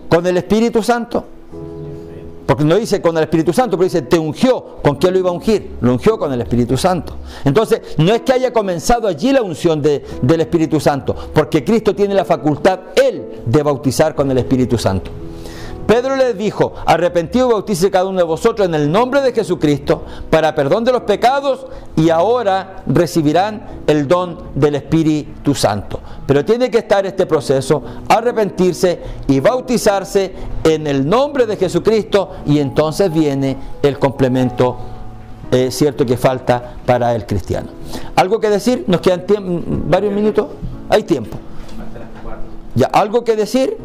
con el Espíritu Santo? Porque no dice con el Espíritu Santo, pero dice te ungió. ¿Con qué lo iba a ungir? Lo ungió con el Espíritu Santo. Entonces, no es que haya comenzado allí la unción del Espíritu Santo, porque Cristo tiene la facultad, Él, de bautizar con el Espíritu Santo. Pedro les dijo: arrepentido y bautícese cada uno de vosotros en el nombre de Jesucristo para perdón de los pecados, y ahora recibirán el don del Espíritu Santo. Pero tiene que estar este proceso: arrepentirse y bautizarse en el nombre de Jesucristo, y entonces viene el complemento cierto que falta para el cristiano. ¿Algo que decir? ¿Nos quedan varios minutos? Hay tiempo. Ya, ¿algo que decir?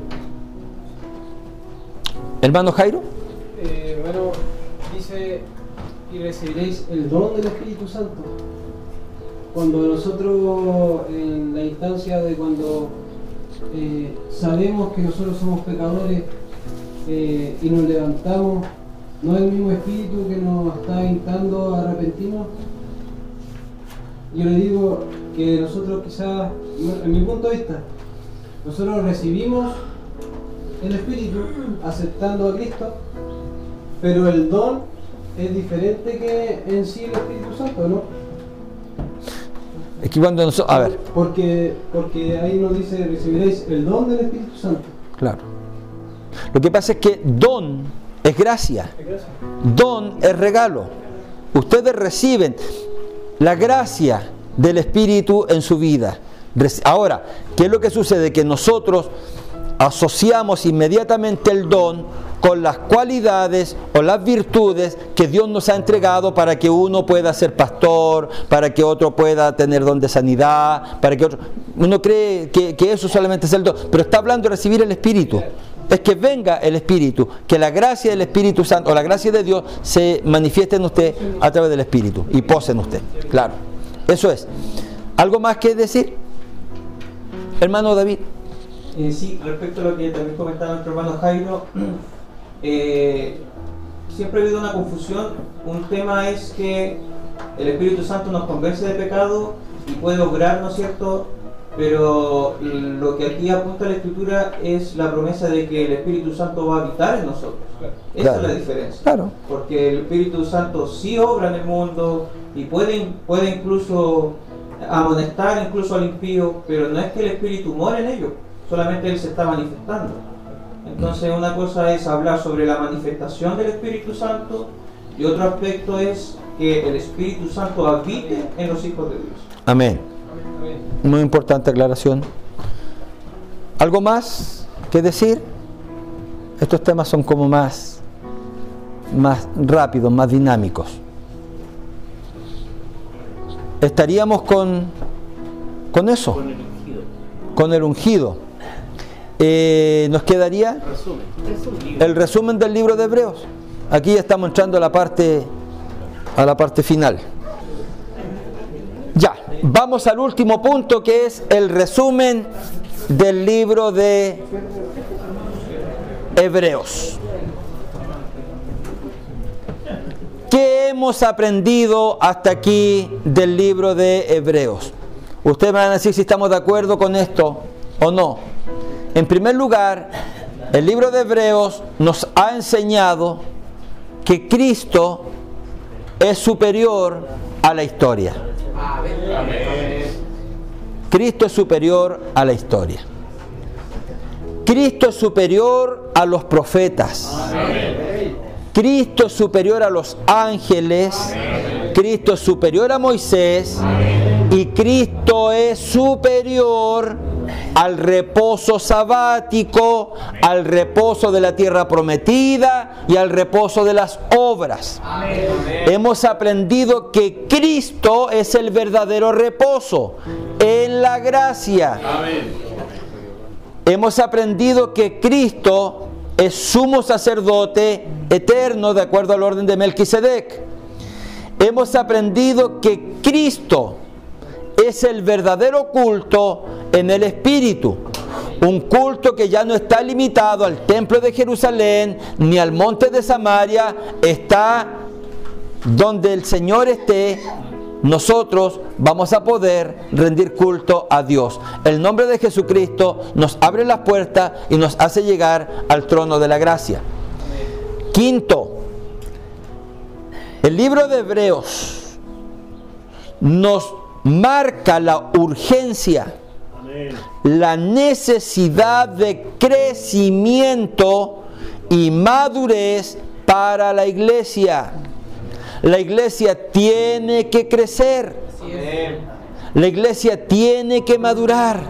Hermano Jairo. Bueno, dice: y recibiréis el don del Espíritu Santo. cuando nosotros, en la instancia de cuando sabemos que nosotros somos pecadores y nos levantamos, ¿no es el mismo espíritu que nos está instando a arrepentirnos? Yo le digo que nosotros quizás, en mi punto de vista, nosotros recibimos el espíritu aceptando a Cristo, pero el don es diferente que en sí el Espíritu Santo, ¿no? Es que cuando nosotros, a ver, porque ahí nos dice, recibiréis el don del Espíritu Santo. claro. Lo que pasa es que don es gracia, don es regalo. Ustedes reciben la gracia del Espíritu en su vida. Ahora, ¿qué es lo que sucede? Que nosotros asociamos inmediatamente el don con las cualidades o las virtudes que Dios nos ha entregado para que uno pueda ser pastor, para que otro pueda tener don de sanidad, para que otro... Uno cree que eso solamente es el don, pero está hablando de recibir el Espíritu. Es que venga el Espíritu, que la gracia del Espíritu Santo, o la gracia de Dios, se manifieste en usted a través del Espíritu y pose en usted. Claro, eso es. ¿Algo más que decir? Hermano David. Sí, respecto a lo que también comentaba nuestro hermano Jairo, siempre ha habido una confusión. Un tema es que el Espíritu Santo nos convence de pecado y puede obrar, ¿no es cierto? Pero lo que aquí apunta la Escritura es la promesa de que el Espíritu Santo va a habitar en nosotros. Esa es la diferencia. Claro. Porque el Espíritu Santo sí obra en el mundo y puede incluso amonestar incluso al impío, pero no es que el Espíritu mora en ellos, solamente Él se está manifestando. Entonces una cosa es hablar sobre la manifestación del Espíritu Santo y otro aspecto es que el Espíritu Santo habite en los hijos de Dios. Amén. Muy importante aclaración. ¿Algo más que decir? Estos temas son como más rápidos, más dinámicos. Estaríamos con eso, con el ungido. Nos quedaría el resumen del libro de Hebreos. Aquí ya estamos entrando a la parte final. Ya, vamos al último punto, que es el resumen del libro de Hebreos. ¿Qué hemos aprendido hasta aquí del libro de Hebreos? Ustedes me van a decir si estamos de acuerdo con esto o no. En primer lugar, el libro de Hebreos nos ha enseñado que Cristo es superior a la historia. Cristo es superior a la historia. Cristo es superior a los profetas. Cristo es superior a los ángeles. Cristo es superior a Moisés. Y Cristo es superior al reposo sabático, al reposo de la tierra prometida y al reposo de las obras. Hemos aprendido que Cristo es el verdadero reposo en la gracia. Hemos aprendido que Cristo es sumo sacerdote eterno de acuerdo al orden de Melquisedec. Hemos aprendido que Cristo es el verdadero culto en el Espíritu. Un culto que ya no está limitado al templo de Jerusalén ni al monte de Samaria. Está donde el Señor esté. Nosotros vamos a poder rendir culto a Dios. El nombre de Jesucristo nos abre las puertas y nos hace llegar al trono de la gracia. Quinto, el libro de Hebreos nos marca la urgencia, la necesidad de crecimiento y madurez para la iglesia. La iglesia tiene que crecer. La iglesia tiene que madurar.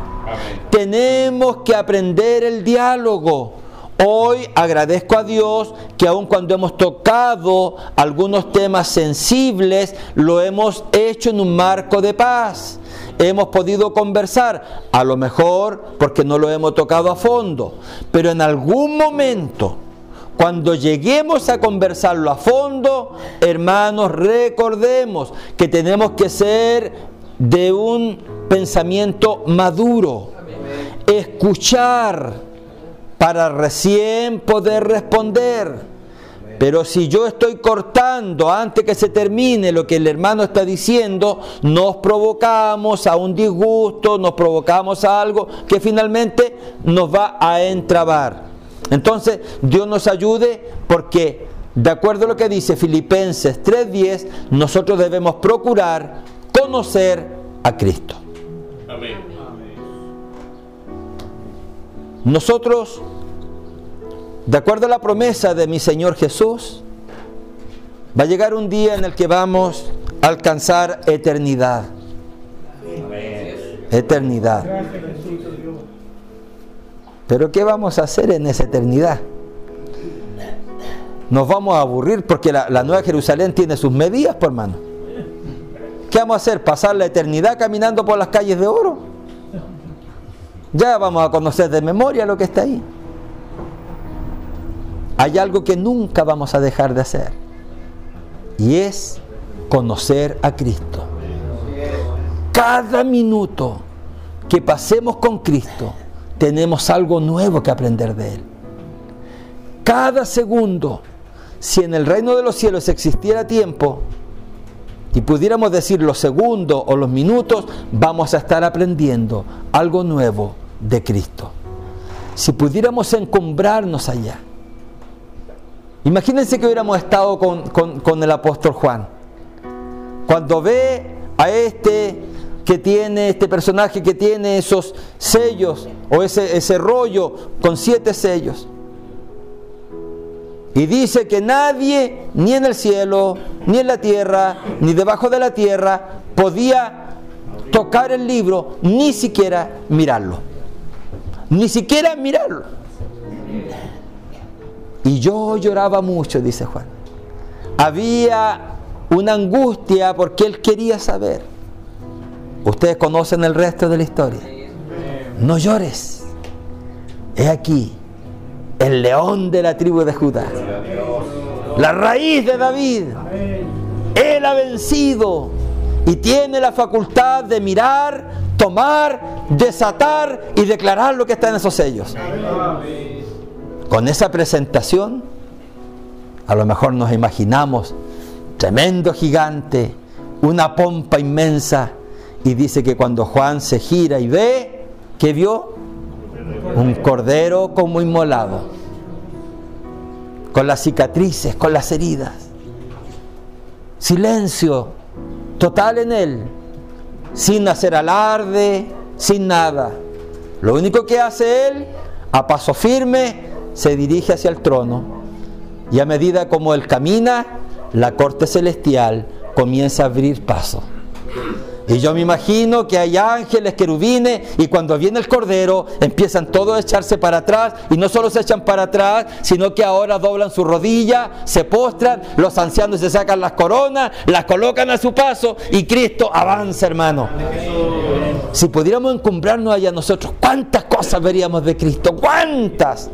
Tenemos que aprender el diálogo. Hoy agradezco a Dios que aun cuando hemos tocado algunos temas sensibles, lo hemos hecho en un marco de paz. Hemos podido conversar, a lo mejor porque no lo hemos tocado a fondo, pero en algún momento, cuando lleguemos a conversarlo a fondo, hermanos, recordemos que tenemos que ser de un pensamiento maduro. Escuchar para recién poder responder. Pero si yo estoy cortando antes que se termine lo que el hermano está diciendo, nos provocamos a un disgusto, nos provocamos a algo que finalmente nos va a entrabar. Entonces, Dios nos ayude, porque de acuerdo a lo que dice Filipenses 3:10, nosotros debemos procurar conocer a Cristo. Amén. Nosotros, de acuerdo a la promesa de mi Señor Jesús, va a llegar un día en el que vamos a alcanzar eternidad. Eternidad. Pero ¿qué vamos a hacer en esa eternidad? Nos vamos a aburrir, porque la Nueva Jerusalén tiene sus medidas, por hermano. ¿Qué vamos a hacer? ¿Pasar la eternidad caminando por las calles de oro? Ya vamos a conocer de memoria lo que está ahí. Hay algo que nunca vamos a dejar de hacer, y es conocer a Cristo. Cada minuto que pasemos con Cristo, tenemos algo nuevo que aprender de Él. Cada segundo, si en el reino de los cielos existiera tiempo, y pudiéramos decir los segundos o los minutos, vamos a estar aprendiendo algo nuevo de Cristo. Si pudiéramos encumbrarnos allá. Imagínense que hubiéramos estado con el apóstol Juan. Cuando ve a este personaje que tiene esos sellos, o ese rollo con 7 sellos, y dice que nadie, ni en el cielo, ni en la tierra, ni debajo de la tierra, podía tocar el libro, ni siquiera mirarlo. Ni siquiera mirarlo. Y yo lloraba mucho, dice Juan. Había una angustia porque él quería saber. Ustedes conocen el resto de la historia. No llores. He aquí el león de la tribu de Judá, la raíz de David. Él ha vencido y tiene la facultad de mirar, tomar, desatar y declarar lo que está en esos sellos. Con esa presentación, a lo mejor nos imaginamos tremendo gigante, una pompa inmensa, y dice que cuando Juan se gira y ve, ¿qué vio? Un cordero como inmolado, con las cicatrices, con las heridas. Silencio total en él, sin hacer alarde, sin nada. Lo único que hace él, a paso firme, se dirige hacia el trono, y a medida como él camina, la corte celestial comienza a abrir paso. Y yo me imagino que hay ángeles, querubines, y cuando viene el cordero empiezan todos a echarse para atrás, y no solo se echan para atrás, sino que ahora doblan su rodilla, se postran, los ancianos se sacan las coronas, las colocan a su paso, y Cristo avanza, hermano. Si pudiéramos encumbrarnos allá nosotros, ¿cuántas cosas veríamos de Cristo? ¿Cuántas?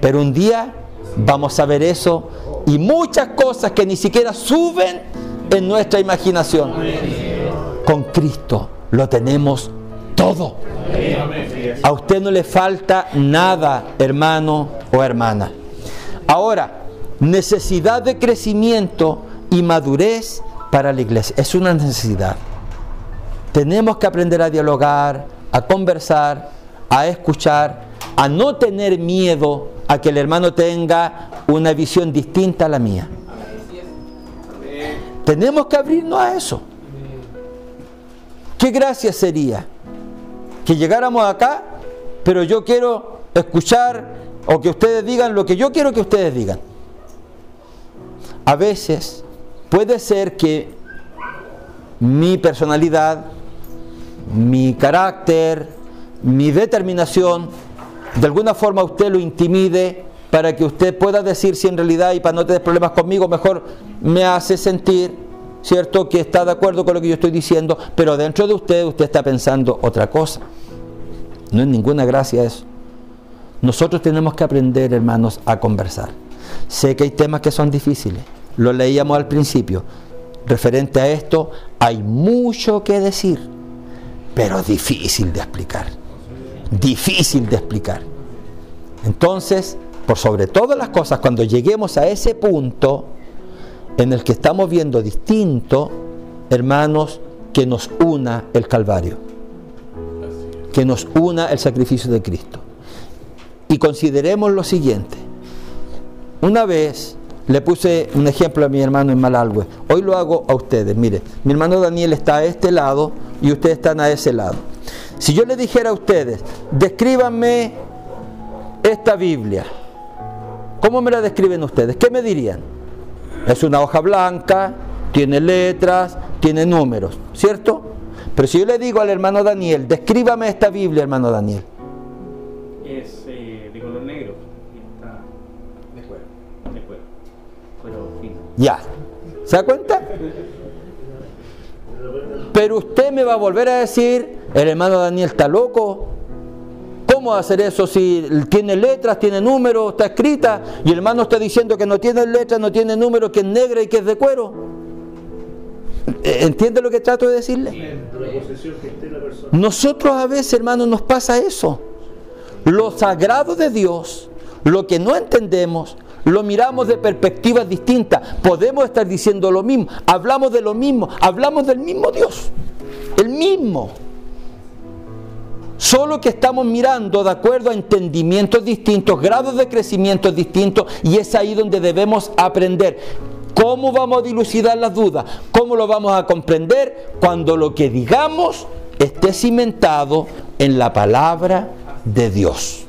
Pero un día vamos a ver eso, y muchas cosas que ni siquiera suben en nuestra imaginación. Con Cristo lo tenemos todo. A usted no le falta nada, hermano o hermana. Ahora, necesidad de crecimiento y madurez para la iglesia. Es una necesidad. Tenemos que aprender a dialogar, a conversar, a escuchar, a no tener miedo a que el hermano tenga una visión distinta a la mía. Tenemos que abrirnos a eso. ¿Qué gracia sería que llegáramos acá, pero yo quiero escuchar o que ustedes digan lo que yo quiero que ustedes digan? A veces puede ser que mi personalidad, mi carácter, mi determinación, de alguna forma usted lo intimide, para que usted pueda decir si en realidad, y para no tener problemas conmigo, mejor me hace sentir, ¿cierto?, que está de acuerdo con lo que yo estoy diciendo, pero dentro de usted está pensando otra cosa. No es ninguna gracia eso. Nosotros tenemos que aprender, hermanos, a conversar. Sé que hay temas que son difíciles, lo leíamos al principio. referente a esto, hay mucho que decir, pero difícil de explicar. Difícil de explicar. Entonces, por sobre todas las cosas, cuando lleguemos a ese punto en el que estamos viendo distinto, hermanos, que nos una el Calvario, que nos una el sacrificio de Cristo. Y consideremos lo siguiente. Una vez le puse un ejemplo a mi hermano en Malalhue, hoy lo hago a ustedes. Mire, mi hermano Daniel está a este lado y ustedes están a ese lado. Si yo le dijera a ustedes, descríbanme esta Biblia, ¿cómo me la describen ustedes? ¿Qué me dirían? Es una hoja blanca, tiene letras, tiene números, ¿cierto? Pero si yo le digo al hermano Daniel, descríbame esta Biblia, hermano Daniel. Es de color negro. Está de cuero. De cuero. Cuero fino. Ya. ¿Se da cuenta? Pero usted me va a volver a decir, el hermano Daniel está loco. ¿Cómo hacer eso si tiene letras, tiene números, está escrita? Y el hermano está diciendo que no tiene letras, no tiene números, que es negra y que es de cuero. ¿Entiende lo que trato de decirle? Nosotros a veces, hermanos, nos pasa eso. Lo sagrado de Dios, lo que no entendemos, lo miramos de perspectivas distintas. Podemos estar diciendo lo mismo, hablamos de lo mismo, hablamos del mismo Dios, el mismo. Solo que estamos mirando de acuerdo a entendimientos distintos, grados de crecimiento distintos, y es ahí donde debemos aprender. ¿Cómo vamos a dilucidar las dudas? ¿Cómo lo vamos a comprender? Cuando lo que digamos esté cimentado en la palabra de Dios.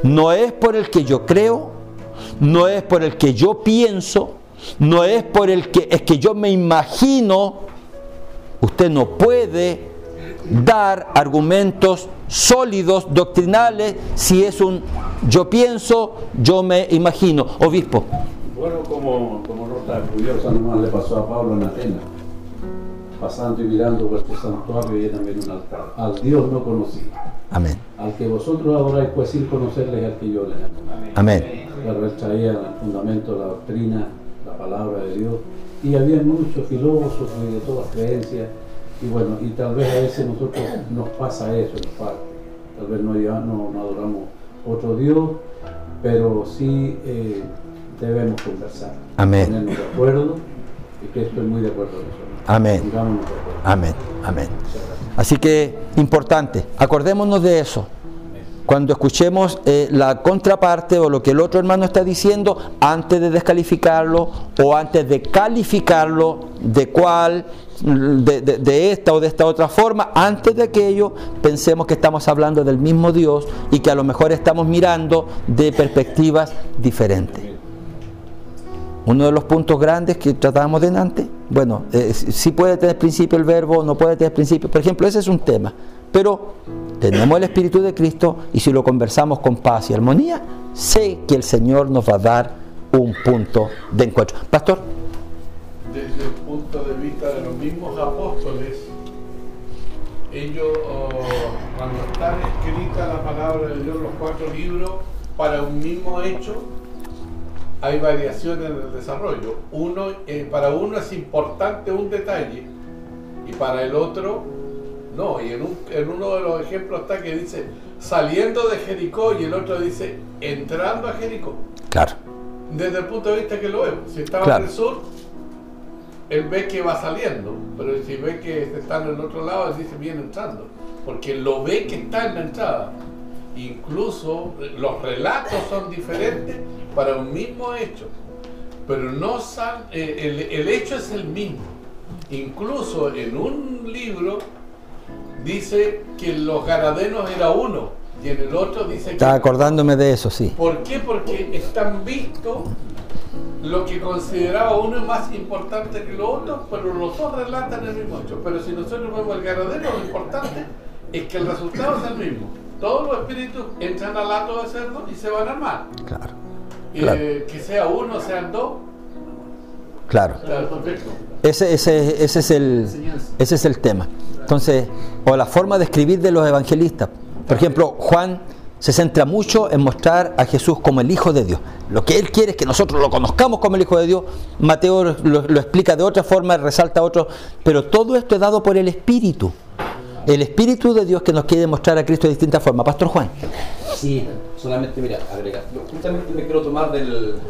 No es por el que yo creo, no es por el que yo pienso, no es por el que es que yo me imagino. Usted no puede dar argumentos sólidos, doctrinales, si es un yo pienso, yo me imagino. Obispo. Bueno, como nota curiosa nomás le pasó a Pablo en Atenas, pasando y mirando vuestro santuario y era también un altar. Al Dios no conocí. Amén. Al que vosotros adoráis, pues sin conocerles al que yo le amo. Amén. Claro, él traía el fundamento de la doctrina, la palabra de Dios, y había muchos filósofos y de todas creencias, y bueno, y tal vez a veces nosotros nos pasa eso, nos falta. Tal vez no adoramos otro Dios, pero sí debemos conversar. Amén. Ponernos de acuerdo, y que estoy muy de acuerdo con eso. Amén. Pongámonos de acuerdo. Amén. Amén. Así que, importante, acordémonos de eso. Cuando escuchemos la contraparte o lo que el otro hermano está diciendo, antes de descalificarlo o antes de calificarlo de esta o de esta otra forma, antes de aquello, pensemos que estamos hablando del mismo Dios y que a lo mejor estamos mirando de perspectivas diferentes. Uno de los puntos grandes que tratábamos delante, bueno, sí puede tener principio el verbo, no puede tener principio, por ejemplo, ese es un tema, pero tenemos el Espíritu de Cristo y si lo conversamos con paz y armonía, sé que el Señor nos va a dar un punto de encuentro. Pastor. Desde el punto de vista de los mismos apóstoles, ellos, cuando está escrita la palabra de Dios, los 4 libros, para un mismo hecho, hay variaciones en el desarrollo. Para uno es importante un detalle y para el otro no. Y en uno de los ejemplos está que dice saliendo de Jericó y el otro dice entrando a Jericó. Claro. Desde el punto de vista que lo vemos. Si estaba claro. en el sur, él ve que va saliendo, pero si ve que está en el otro lado, él dice viene entrando, porque lo ve que está en la entrada. Incluso los relatos son diferentes para un mismo hecho, pero no el hecho es el mismo. Incluso en un libro dice que los gadarenos era uno y en el otro dice que... Estaba acordándome de eso, sí. ¿Por qué? Porque están vistos lo que consideraba uno más importante que lo otro, pero los dos relatan el mismo hecho. Pero si nosotros vemos el ganadero, lo importante es que el resultado es el mismo. Todos los espíritus entran al hato de cerdo y se van al mar. Claro. Claro. Que sea uno, sean dos. Claro. Perfecto. Ese es el tema. Entonces, o la forma de escribir de los evangelistas. Por ejemplo, Juan se centra mucho en mostrar a Jesús como el Hijo de Dios. Lo que Él quiere es que nosotros lo conozcamos como el Hijo de Dios. Mateo lo explica de otra forma, resalta otro, pero todo esto es dado por el Espíritu. El Espíritu de Dios que nos quiere mostrar a Cristo de distintas formas. Pastor Juan. Sí, solamente, mira, agregar. Yo justamente me quiero tomar del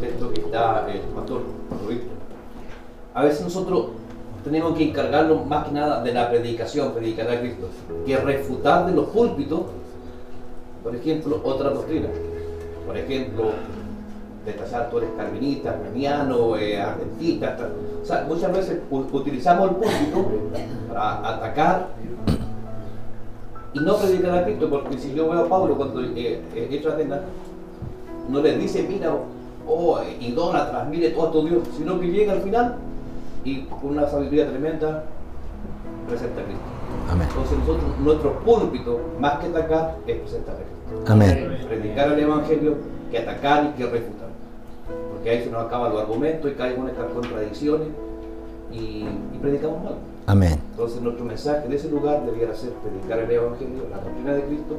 texto que está el pastor Ruiz. A veces nosotros tenemos que encargarnos más que nada de la predicación, predicar a Cristo, que refutar de los púlpitos, por ejemplo, otra doctrina. Por ejemplo, destazar, tú eres calvinista, arminiano, adventista. O sea, muchas veces utilizamos el púlpito para atacar y no predicar a Cristo, porque si yo veo a Pablo cuando hecho Atenas, no les dice, mira, idólatras, mire todo esto Dios, sino que llega al final y con una sabiduría tremenda presenta a Cristo. Amén. Entonces nosotros, nuestro púlpito, más que atacar, es presentar a Cristo. Amén. Predicar el Evangelio, que atacar y que refutar. Porque ahí se nos acaban los argumentos y caemos en estas contradicciones y predicamos mal. Amén. Entonces nuestro mensaje de ese lugar debiera ser predicar el Evangelio, la doctrina de Cristo,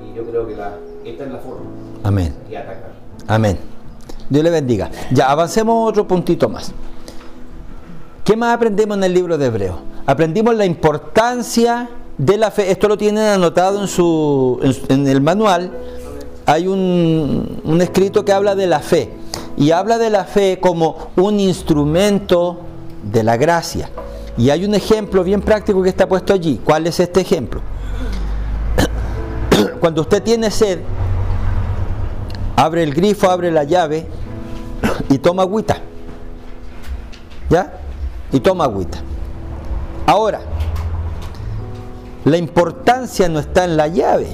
y yo creo que esta es la forma. Amén. Y atacar. Amén. Dios le bendiga. Ya, avancemos otro puntito más. ¿Qué más aprendemos en el libro de Hebreos? Aprendimos la importancia de la fe. Esto lo tienen anotado en el manual. Hay un escrito que habla de la fe. Y habla de la fe como un instrumento de la gracia. Y hay un ejemplo bien práctico que está puesto allí. ¿Cuál es este ejemplo? Cuando usted tiene sed, abre el grifo, abre la llave y toma agüita. ¿Ya? Y toma agüita. Ahora, la importancia no está en la llave.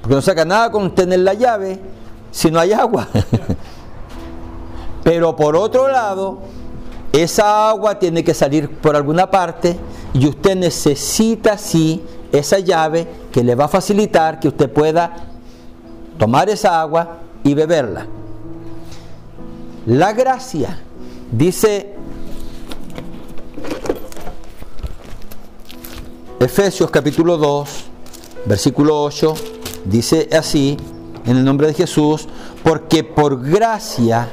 Porque no saca nada con tener la llave si no hay agua. Pero por otro lado, esa agua tiene que salir por alguna parte y usted necesita sí esa llave que le va a facilitar que usted pueda tomar esa agua y beberla. La gracia, dice Efesios capítulo 2, versículo 8, dice así, en el nombre de Jesús, porque por gracia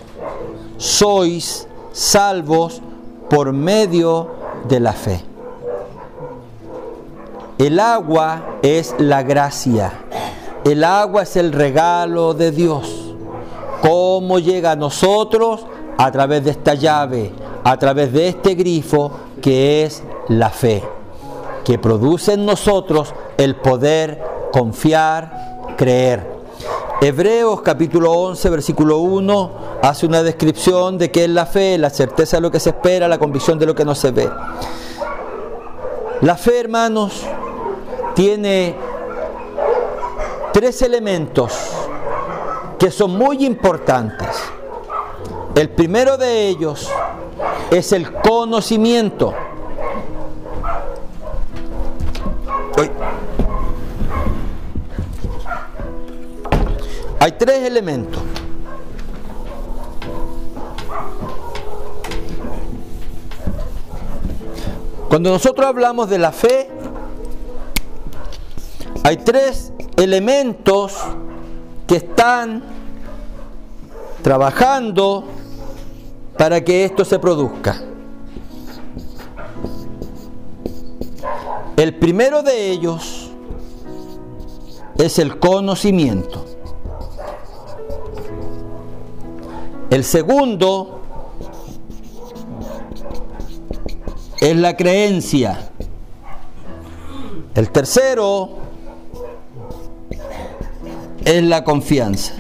sois salvos por medio de la fe. El agua es la gracia. El agua es el regalo de Dios. ¿Cómo llega a nosotros? A través de esta llave, a través de este grifo que es la fe, que produce en nosotros el poder confiar, creer. Hebreos capítulo 11, versículo 1, hace una descripción de qué es la fe, la certeza de lo que se espera, la convicción de lo que no se ve. La fe, hermanos, tiene tres elementos que son muy importantes. El primero de ellos es el conocimiento. Hay tres elementos. Cuando nosotros hablamos de la fe, hay tres elementos que están trabajando para que esto se produzca. El primero de ellos es el conocimiento. El segundo es la creencia. El tercero es la confianza.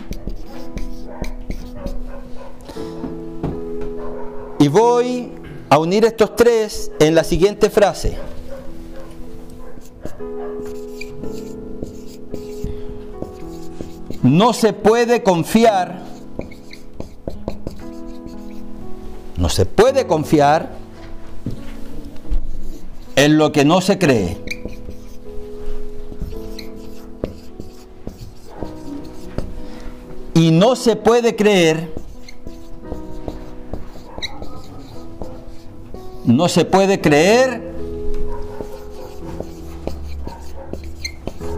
Y voy a unir estos tres en la siguiente frase. No se puede confiar. No se puede confiar en lo que no se cree. Y no se puede creer,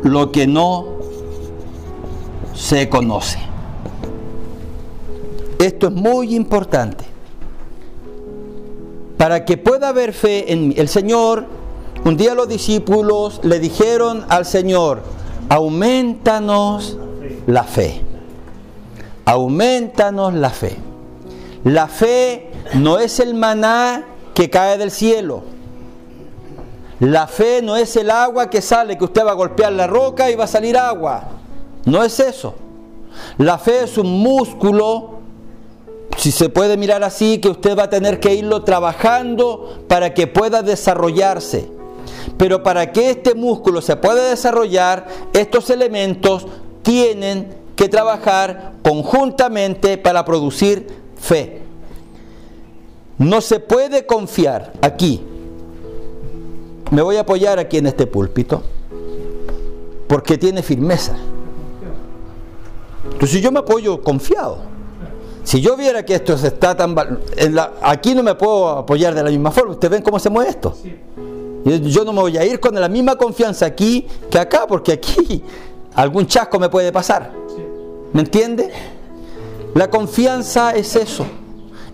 lo que no se conoce. Esto es muy importante. Para que pueda haber fe en mí. El Señor, un día los discípulos le dijeron al Señor: aumentanos la fe. Aumentanos la fe. La fe no es el maná que cae del cielo. La fe no es el agua que sale, que usted va a golpear la roca y va a salir agua. No es eso. La fe es un músculo, si se puede mirar así, que usted va a tener que irlo trabajando para que pueda desarrollarse. Pero para que este músculo se pueda desarrollar, estos elementos tienen que trabajar conjuntamente para producir fe. No se puede confiar aquí. Me voy a apoyar aquí en este púlpito porque tiene firmeza. Entonces yo me apoyo confiado. Si yo viera que esto se está tan... aquí no me puedo apoyar de la misma forma. ¿Ustedes ven cómo se mueve esto? Yo no me voy a ir con la misma confianza aquí que acá, porque aquí algún chasco me puede pasar. ¿Me entiende? La confianza es eso.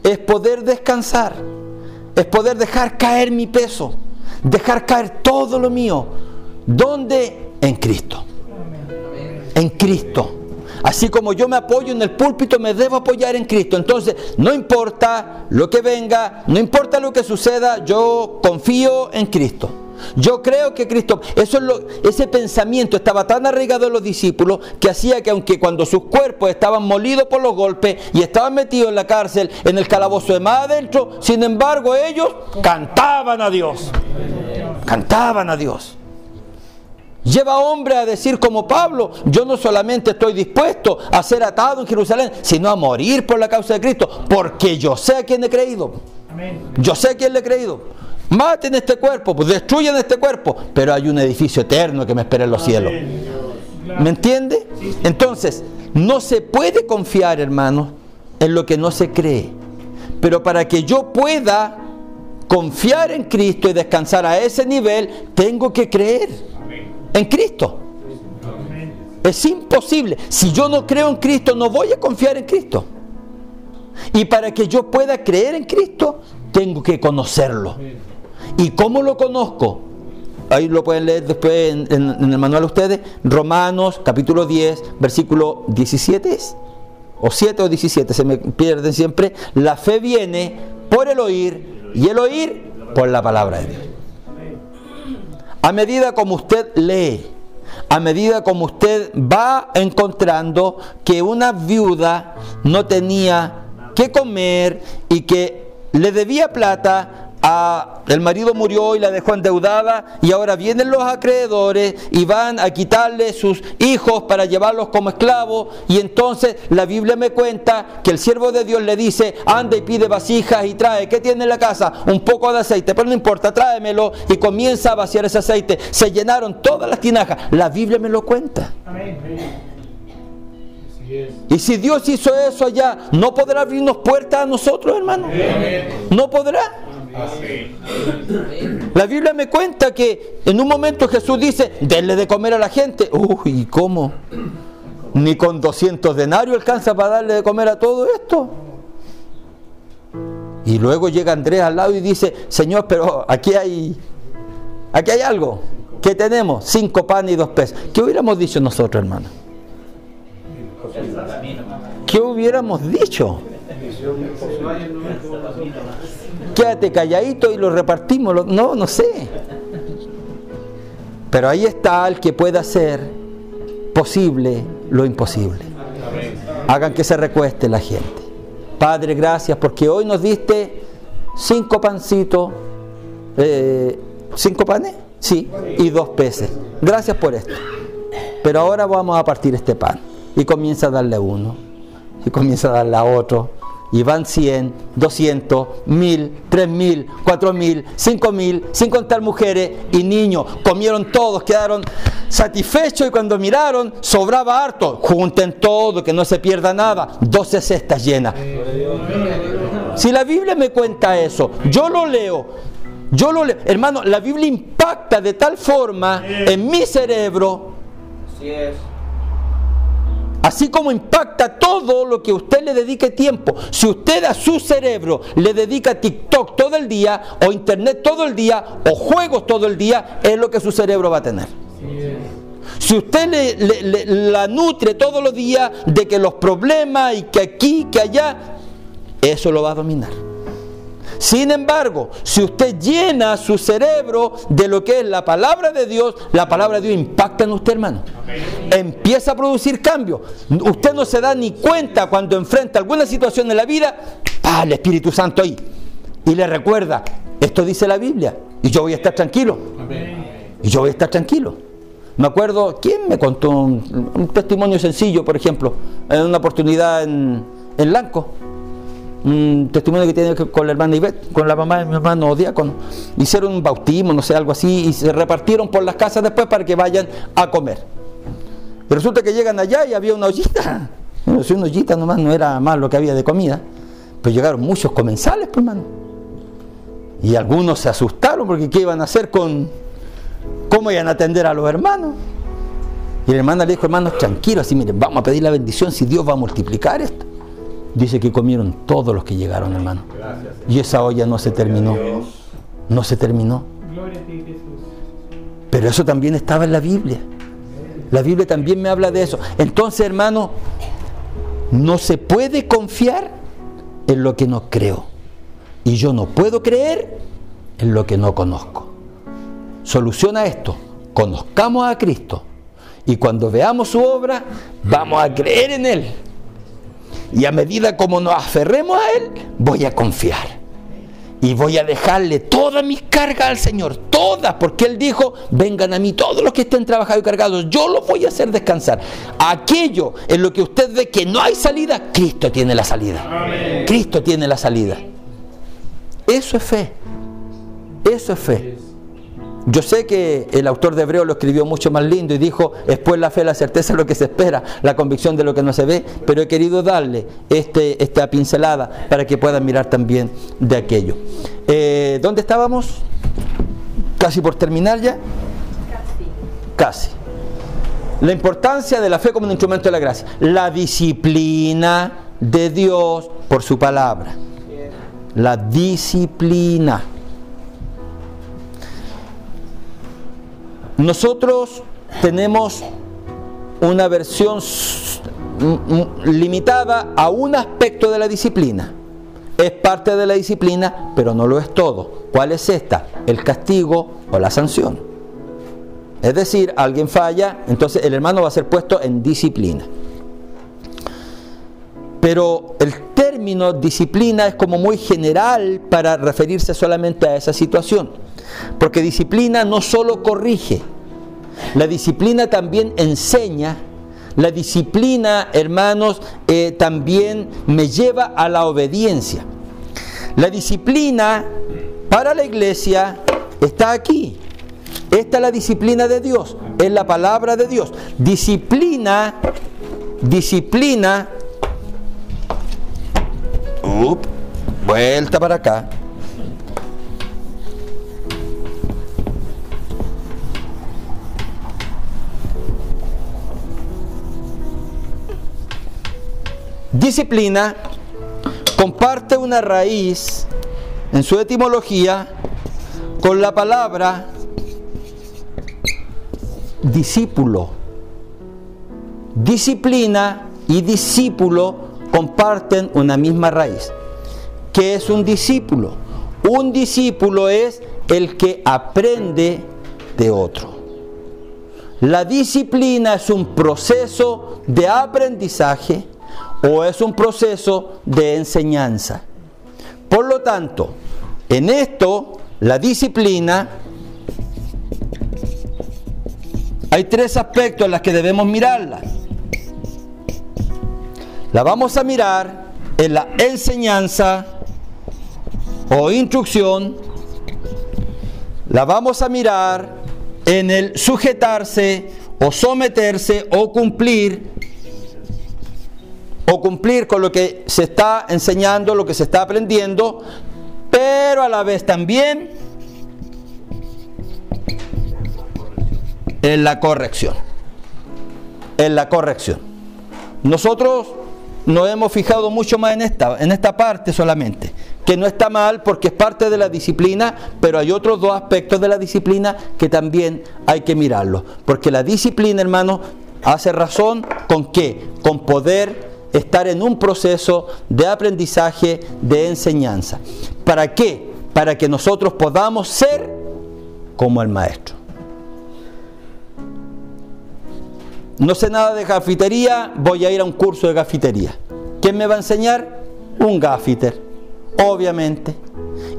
Es poder descansar. Es poder dejar caer mi peso. Dejar caer todo lo mío. ¿Dónde? En Cristo. En Cristo. Así como yo me apoyo en el púlpito, me debo apoyar en Cristo. Entonces, no importa lo que venga, no importa lo que suceda, yo confío en Cristo. Yo creo que Cristo, ese pensamiento estaba tan arraigado en los discípulos que hacía que aunque cuando sus cuerpos estaban molidos por los golpes y estaban metidos en la cárcel, en el calabozo de más adentro, sin embargo ellos cantaban a Dios. Cantaban a Dios. Lleva hombre a decir como Pablo: yo no solamente estoy dispuesto a ser atado en Jerusalén, sino a morir por la causa de Cristo, porque yo sé a quién he creído. Yo sé a quién le he creído. Maten este cuerpo, pues destruyan este cuerpo, pero hay un edificio eterno que me espera en los cielos. ¿Me entiende? Entonces, no se puede confiar, hermanos, en lo que no se cree. Pero para que yo pueda confiar en Cristo y descansar a ese nivel, tengo que creer en Cristo. Es imposible. Si yo no creo en Cristo, no voy a confiar en Cristo. Y para que yo pueda creer en Cristo, tengo que conocerlo. ¿Y cómo lo conozco? Ahí lo pueden leer después en el manual ustedes. Romanos capítulo 10, versículo 17 o 7 o 17, se me pierden siempre. La fe viene por el oír, y el oír por la palabra de Dios. A medida como usted lee, a medida como usted va encontrando que una viuda no tenía qué comer y que le debía plata, el marido murió y la dejó endeudada, y ahora vienen los acreedores y van a quitarle sus hijos para llevarlos como esclavos, y entonces la Biblia me cuenta que el siervo de Dios le dice: anda y pide vasijas y trae. ¿Qué tiene en la casa? Un poco de aceite, pero no importa, tráemelo, y comienza a vaciar ese aceite. Se llenaron todas las tinajas. La Biblia me lo cuenta. Amén. Y si Dios hizo eso allá, ¿no podrá abrirnos puertas a nosotros, hermano? ¿No podrá? La Biblia me cuenta que en un momento Jesús dice: denle de comer a la gente. Uy, ¿cómo? Ni con 200 denarios alcanza para darle de comer a todo esto. Y luego llega Andrés al lado y dice: Señor, pero aquí hay algo. ¿Qué tenemos? 5 panes y 2 peces. ¿Qué hubiéramos dicho nosotros, hermano? ¿Qué hubiéramos dicho? Quédate calladito y lo repartimos. No sé. Pero ahí está el que puede hacer posible lo imposible. Hagan que se recueste la gente. Padre, gracias porque hoy nos diste 5 pancitos, 5 panes, sí, y 2 peces. Gracias por esto. Pero ahora vamos a partir este pan. Y comienza a darle a uno, y comienza a darle a otro, y van 100, 200, 1000, 3000, 4000, 5000, sin contar mujeres y niños. Comieron todos, quedaron satisfechos, y cuando miraron, sobraba harto. Junten todo, que no se pierda nada. 12 cestas llenas. Si la Biblia me cuenta eso, yo lo leo. Hermano, la Biblia impacta de tal forma en mi cerebro Así es. Así como impacta todo lo que usted le dedique tiempo. Si usted a su cerebro le dedica TikTok todo el día, o internet todo el día, o juegos todo el día, es lo que su cerebro va a tener. Si usted la nutre todos los días de que los problemas y que aquí, que allá, eso lo va a dominar. Sin embargo, si usted llena su cerebro de lo que es la palabra de Dios, la palabra de Dios impacta en usted, hermano. Empieza a producir cambios. Usted no se da ni cuenta cuando enfrenta alguna situación en la vida, el Espíritu Santo ahí, y le recuerda, esto dice la Biblia, y yo voy a estar tranquilo. Y yo voy a estar tranquilo. Me acuerdo, ¿quién me contó un testimonio sencillo, por ejemplo, en una oportunidad en Lanco? Un testimonio que tiene que ver con la hermana Ivette, con la mamá de mi hermano diácono. Hicieron un bautismo, no sé, algo así, y se repartieron por las casas después para que vayan a comer. Y resulta que llegan allá y había una ollita. Bueno, si una ollita nomás no era más lo que había de comida. Pues llegaron muchos comensales, pues, hermano. Y algunos se asustaron porque ¿qué iban a hacer con... ¿Cómo iban a atender a los hermanos? Y la hermana le dijo, hermanos, tranquilos, así miren, vamos a pedir la bendición si Dios va a multiplicar esto. Dice que comieron todos los que llegaron, hermano. Gracias, y esa olla no se terminó. No se terminó. Gloria a ti, Jesús. Pero eso también estaba en la Biblia. La Biblia también me habla de eso. Entonces, hermano, no se puede confiar en lo que no creo. Y yo no puedo creer en lo que no conozco. Soluciona esto. Conozcamos a Cristo. Y cuando veamos su obra, vamos a creer en Él. Y a medida como nos aferremos a Él, voy a confiar. Y voy a dejarle todas mis cargas al Señor, todas, porque Él dijo, vengan a mí todos los que estén trabajados y cargados, yo los voy a hacer descansar. Aquello en lo que usted ve que no hay salida, Cristo tiene la salida. Amén. Cristo tiene la salida. Eso es fe. Eso es fe. Yo sé que el autor de Hebreos lo escribió mucho más lindo y dijo, es pues la fe, la certeza de lo que se espera, la convicción de lo que no se ve, pero he querido darle esta pincelada para que puedan mirar también de aquello. ¿Dónde estábamos? Casi por terminar ya. Casi. La importancia de la fe como un instrumento de la gracia. La disciplina de Dios por su palabra. La disciplina. Nosotros tenemos una versión limitada a un aspecto de la disciplina. Es parte de la disciplina, pero no lo es todo. ¿Cuál es esta? El castigo o la sanción. Es decir, alguien falla, entonces el hermano va a ser puesto en disciplina. Pero el término disciplina es como muy general para referirse solamente a esa situación. Porque disciplina no solo corrige, la disciplina también enseña, la disciplina, hermanos, también me lleva a la obediencia. La disciplina para la iglesia está aquí. Esta es la disciplina de Dios, es la palabra de Dios. Disciplina, vuelta para acá. Disciplina comparte una raíz en su etimología con la palabra discípulo. Disciplina y discípulo comparten una misma raíz. ¿Qué es un discípulo? Un discípulo es el que aprende de otro. La disciplina es un proceso de aprendizaje o es un proceso de enseñanza. Por lo tanto, en esto, la disciplina, hay tres aspectos en los que debemos mirarla. La vamos a mirar en la enseñanza o instrucción, la vamos a mirar en el sujetarse o someterse o cumplir con lo que se está enseñando, lo que se está aprendiendo, pero a la vez también en la corrección. en la corrección. Nosotros nos hemos fijado mucho más en esta parte solamente, que no está mal porque es parte de la disciplina, pero hay otros dos aspectos de la disciplina que también hay que mirarlos, porque la disciplina, hermanos, hace razón con ¿qué? Con poder estar en un proceso de aprendizaje, de enseñanza. ¿Para qué? Para que nosotros podamos ser como el maestro. No sé nada de gafitería, voy a ir a un curso de gafitería. ¿Quién me va a enseñar? Un gafiter, obviamente.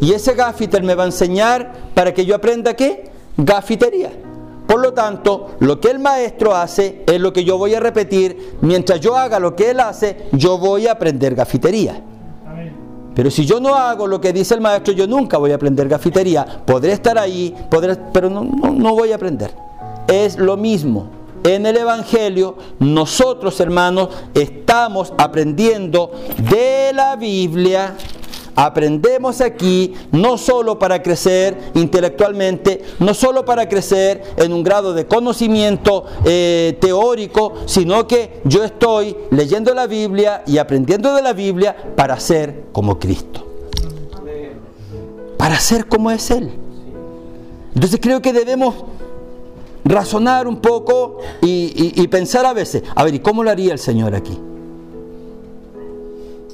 Y ese gafiter me va a enseñar para que yo aprenda ¿qué? Gafitería. Por lo tanto, lo que el maestro hace es lo que yo voy a repetir. Mientras yo haga lo que él hace, yo voy a aprender gafitería. Pero si yo no hago lo que dice el maestro, yo nunca voy a aprender gafitería. Podré estar ahí, pero no voy a aprender. Es lo mismo. En el Evangelio, nosotros, hermanos, estamos aprendiendo de la Biblia. Aprendemos aquí no solo para crecer intelectualmente, no solo para crecer en un grado de conocimiento teórico, sino que yo estoy leyendo la Biblia y aprendiendo de la Biblia para ser como Cristo. Para ser como es Él. Entonces creo que debemos razonar un poco y pensar a veces, a ver, ¿y cómo lo haría el Señor aquí?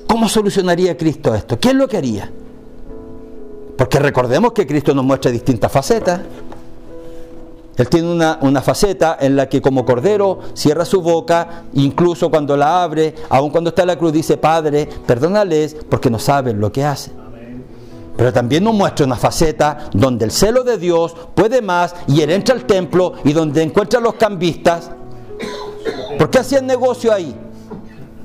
¿Cómo solucionaría Cristo esto? ¿Qué es lo que haría? Porque recordemos que Cristo nos muestra distintas facetas. Él tiene una faceta en la que como cordero cierra su boca, incluso cuando la abre, aun cuando está en la cruz dice, Padre, perdónales porque no saben lo que hacen. Pero también nos muestra una faceta donde el celo de Dios puede más y Él entra al templo y donde encuentra a los cambistas. ¿Por qué hacían negocio ahí?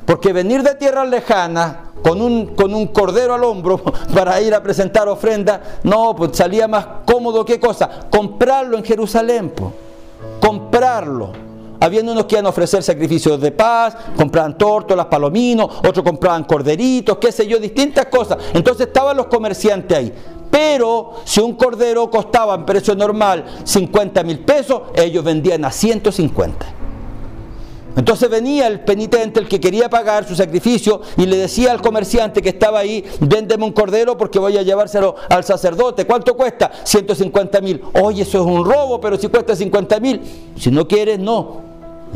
Porque venir de tierras lejanas con un cordero al hombro para ir a presentar ofrenda, no, pues salía más cómodo. ¿Qué cosa? Comprarlo en Jerusalén, pues. Comprarlo. Habían unos que iban a ofrecer sacrificios de paz, compraban tórtolas, palominos, otros compraban corderitos, qué sé yo, distintas cosas. Entonces estaban los comerciantes ahí. Pero si un cordero costaba en precio normal 50,000 pesos, ellos vendían a 150. Entonces venía el penitente, el que quería pagar su sacrificio, y le decía al comerciante que estaba ahí, véndeme un cordero porque voy a llevárselo al sacerdote. ¿Cuánto cuesta? 150,000. Oye, eso es un robo, pero si cuesta 50,000. Si no quieres, no.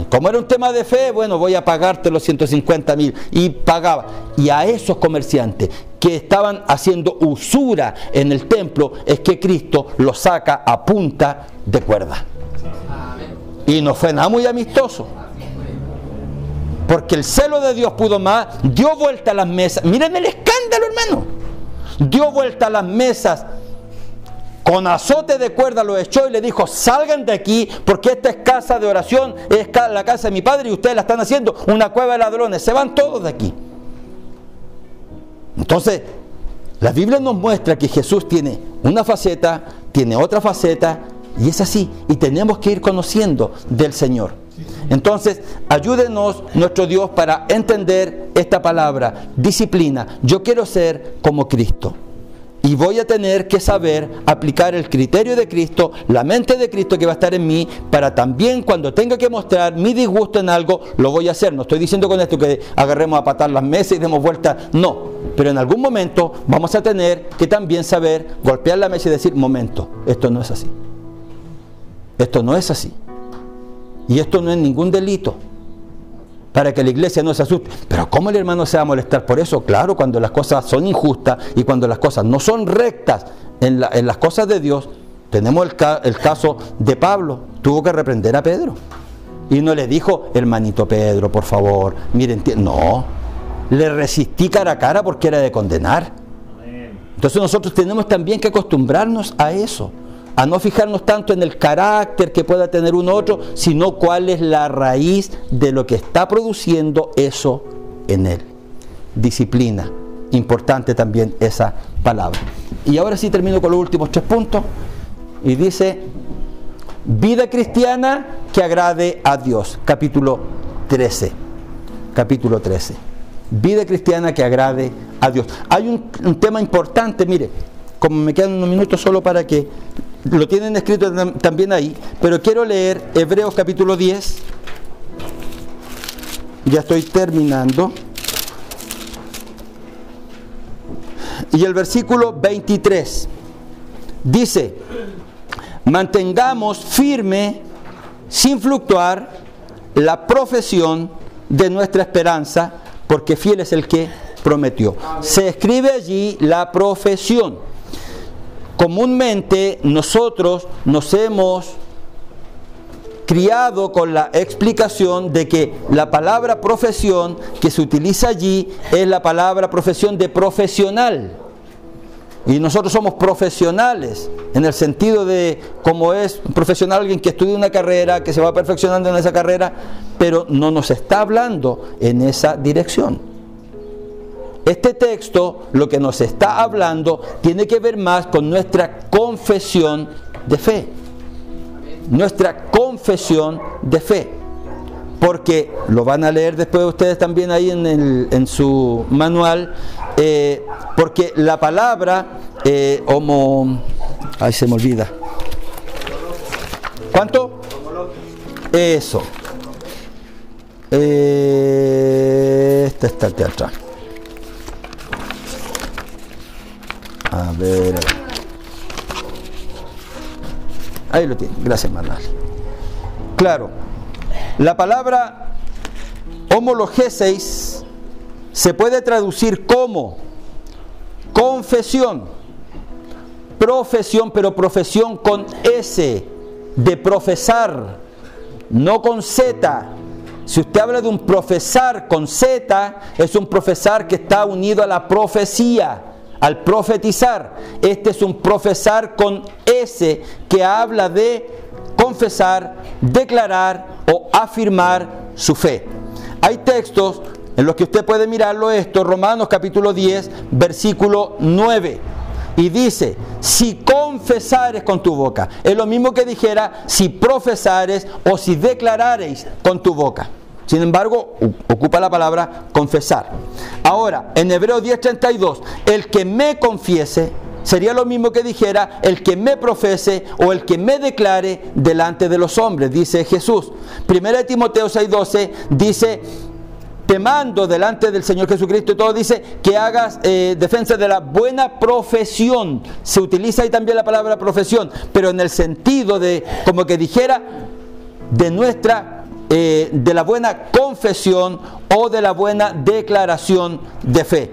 Como era un tema de fe, bueno, voy a pagarte los 150,000. Y pagaba. Y a esos comerciantes que estaban haciendo usura en el templo, es que Cristo los saca a punta de cuerda. Y no fue nada muy amistoso. Porque el celo de Dios pudo más, dio vuelta a las mesas. Miren el escándalo, hermano. Dio vuelta a las mesas, con azote de cuerda lo echó y le dijo, salgan de aquí, porque esta es casa de oración, es la casa de mi padre y ustedes la están haciendo una cueva de ladrones. Se van todos de aquí. Entonces, la Biblia nos muestra que Jesús tiene una faceta, tiene otra faceta, y es así. Y tenemos que ir conociendo del Señor. Entonces, ayúdenos nuestro Dios para entender esta palabra, disciplina. Yo quiero ser como Cristo y voy a tener que saber aplicar el criterio de Cristo, la mente de Cristo que va a estar en mí, para también cuando tenga que mostrar mi disgusto en algo, lo voy a hacer. No estoy diciendo con esto que agarremos a patar las mesas y demos vuelta, no, pero en algún momento vamos a tener que también saber golpear la mesa y decir, momento, esto no es así, esto no es así. Y esto no es ningún delito, para que la iglesia no se asuste. Pero ¿cómo el hermano se va a molestar por eso? Claro, cuando las cosas son injustas y cuando las cosas no son rectas en las cosas de Dios. Tenemos el caso de Pablo. Tuvo que reprender a Pedro y no le dijo, hermanito Pedro, por favor, miren, no, le resistí cara a cara porque era de condenar. Entonces nosotros tenemos también que acostumbrarnos a eso, a no fijarnos tanto en el carácter que pueda tener uno u otro, sino cuál es la raíz de lo que está produciendo eso en él. Disciplina, importante también esa palabra. Y ahora sí termino con los últimos 3 puntos, y dice, vida cristiana que agrade a Dios, capítulo 13. Capítulo 13. Vida cristiana que agrade a Dios. Hay un tema importante, mire, como me quedan unos minutos solo para que lo tienen escrito también ahí, pero quiero leer Hebreos capítulo 10. ya estoy terminando. Y el versículo 23 dice: mantengamos firme, sin fluctuar, la profesión de nuestra esperanza, porque fiel es el que prometió. Se escribe allí la profesión. Comúnmente nosotros nos hemos criado con la explicación de que la palabra profesión que se utiliza allí es la palabra profesión de profesional. Y nosotros somos profesionales, en el sentido de como es un profesional alguien que estudia una carrera, que se va perfeccionando en esa carrera, pero no nos está hablando en esa dirección. Este texto, lo que nos está hablando, tiene que ver más con nuestra confesión de fe. Nuestra confesión de fe. Porque lo van a leer después ustedes también ahí en su manual, porque la palabra ay, se me olvida. ¿Cuánto? Eso. Este está aquí atrás. A ver. Ahí lo tiene. Gracias, Manuel. Claro. La palabra homologeseis se puede traducir como confesión, profesión, pero profesión con S, de profesar, no con Z. Si usted habla de un profesar con Z, es un profesar que está unido a la profecía, al profetizar. Este es un profesar con S, que habla de confesar, declarar o afirmar su fe. Hay textos en los que usted puede mirarlo esto, Romanos capítulo 10, versículo 9, y dice: si confesares con tu boca, es lo mismo que dijera si profesares o si declarareis con tu boca. Sin embargo, ocupa la palabra confesar. Ahora, en Hebreos 10:32, el que me confiese, sería lo mismo que dijera el que me profese o el que me declare delante de los hombres, dice Jesús. 1 Timoteo 6:12 dice: te mando delante del Señor Jesucristo, y todo dice que hagas defensa de la buena profesión. Se utiliza ahí también la palabra profesión, pero en el sentido de, como que dijera, de nuestra de la buena confesión o de la buena declaración de fe.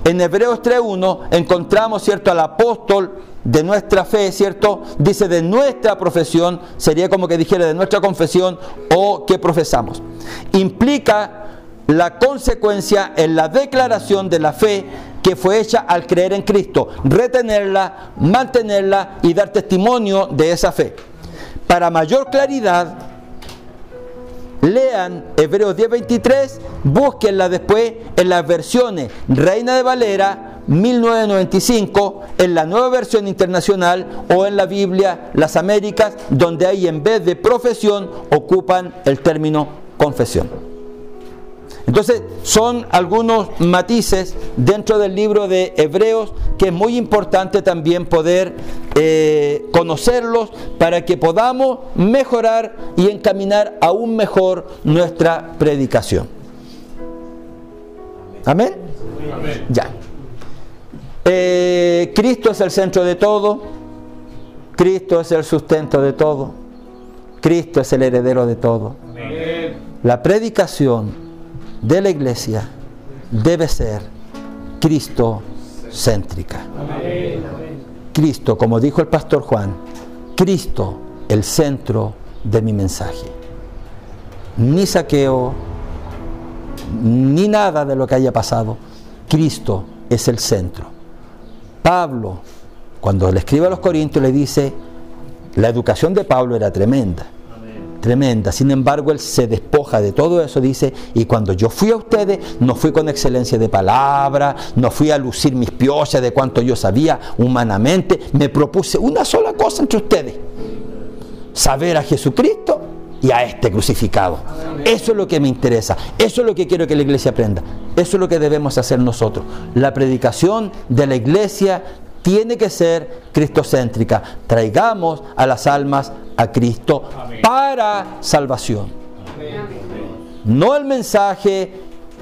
En Hebreos 3:1 encontramos, ¿cierto?, al apóstol de nuestra fe, ¿cierto? Dice de nuestra profesión, sería como que dijera de nuestra confesión o que profesamos. Implica la consecuencia en la declaración de la fe que fue hecha al creer en Cristo, retenerla, mantenerla y dar testimonio de esa fe. Para mayor claridad, lean Hebreos 10:23, búsquenla después en las versiones Reina de Valera 1995, en la Nueva Versión Internacional o en la Biblia Las Américas, donde ahí en vez de profesión ocupan el término confesión. Entonces son algunos matices dentro del libro de Hebreos que es muy importante también poder conocerlos para que podamos mejorar y encaminar aún mejor nuestra predicación. ¿Amén? Amén. Ya. Cristo es el centro de todo. Cristo es el sustento de todo. Cristo es el heredero de todo. Amén. La predicación de la iglesia debe ser Cristo-céntrica. Amén. Cristo, como dijo el pastor Juan, Cristo el centro de mi mensaje. Ni saqueo, ni nada de lo que haya pasado. Cristo es el centro. Pablo, cuando le escribe a los Corintios, le dice, la educación de Pablo era tremenda. Tremenda. Sin embargo, él se despoja de todo eso, dice, y cuando yo fui a ustedes, no fui con excelencia de palabra, no fui a lucir mis piochas de cuánto yo sabía humanamente, me propuse una sola cosa entre ustedes: saber a Jesucristo y a este crucificado. Eso es lo que me interesa, eso es lo que quiero que la iglesia aprenda, eso es lo que debemos hacer nosotros. La predicación de la iglesia tiene que ser cristocéntrica. Traigamos a las almas a Cristo para salvación. No el mensaje,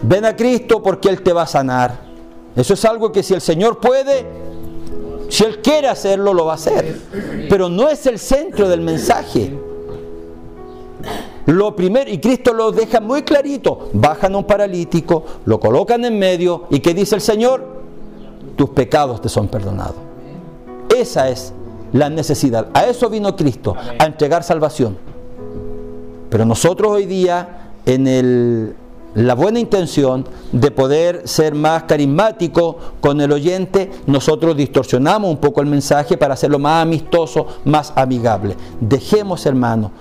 ven a Cristo porque Él te va a sanar. Eso es algo que si el Señor puede, si Él quiere hacerlo, lo va a hacer. Pero no es el centro del mensaje. Lo primero, y Cristo lo deja muy clarito, bajan a un paralítico, lo colocan en medio, y ¿qué dice el Señor? Tus pecados te son perdonados. Esa es la necesidad. A eso vino Cristo, a entregar salvación. Pero nosotros hoy día, en la buena intención de poder ser más carismático con el oyente, nosotros distorsionamos un poco el mensaje para hacerlo más amistoso, más amigable. Dejemos, hermano,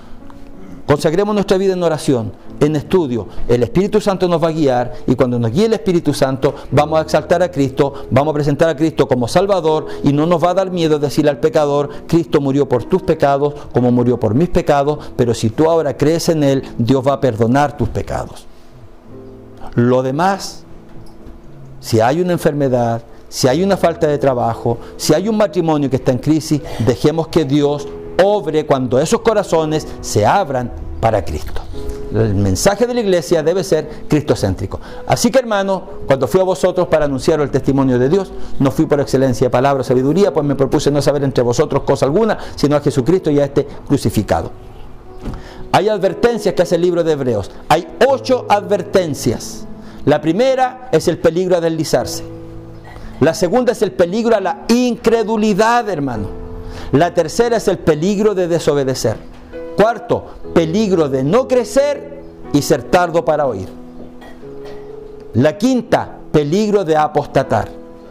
consagremos nuestra vida en oración, en estudio. El Espíritu Santo nos va a guiar, y cuando nos guíe el Espíritu Santo vamos a exaltar a Cristo, vamos a presentar a Cristo como Salvador, y no nos va a dar miedo decirle al pecador: Cristo murió por tus pecados como murió por mis pecados, pero si tú ahora crees en Él, Dios va a perdonar tus pecados. Lo demás, si hay una enfermedad, si hay una falta de trabajo, si hay un matrimonio que está en crisis, dejemos que Dios obre cuando esos corazones se abran para Cristo. El mensaje de la iglesia debe ser cristocéntrico. Así que, hermano, cuando fui a vosotros para anunciar el testimonio de Dios, no fui por excelencia de palabra o sabiduría, pues me propuse no saber entre vosotros cosa alguna, sino a Jesucristo y a este crucificado. Hay advertencias que hace el libro de Hebreos. Hay 8 advertencias. La primera es el peligro a deslizarse. La segunda es el peligro a la incredulidad, hermano. La tercera es el peligro de desobedecer. Cuarto, peligro de no crecer y ser tardo para oír. La quinta, peligro de apostatar.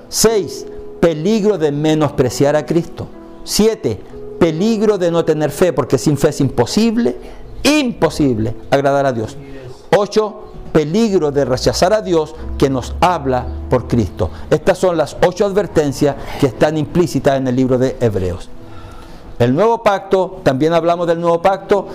6, peligro de menospreciar a Cristo. 7, peligro de no tener fe, porque sin fe es imposible agradar a Dios. 8, peligro de rechazar a Dios que nos habla por Cristo. Estas son las 8 advertencias que están implícitas en el libro de Hebreos. El nuevo pacto, también hablamos del nuevo pacto.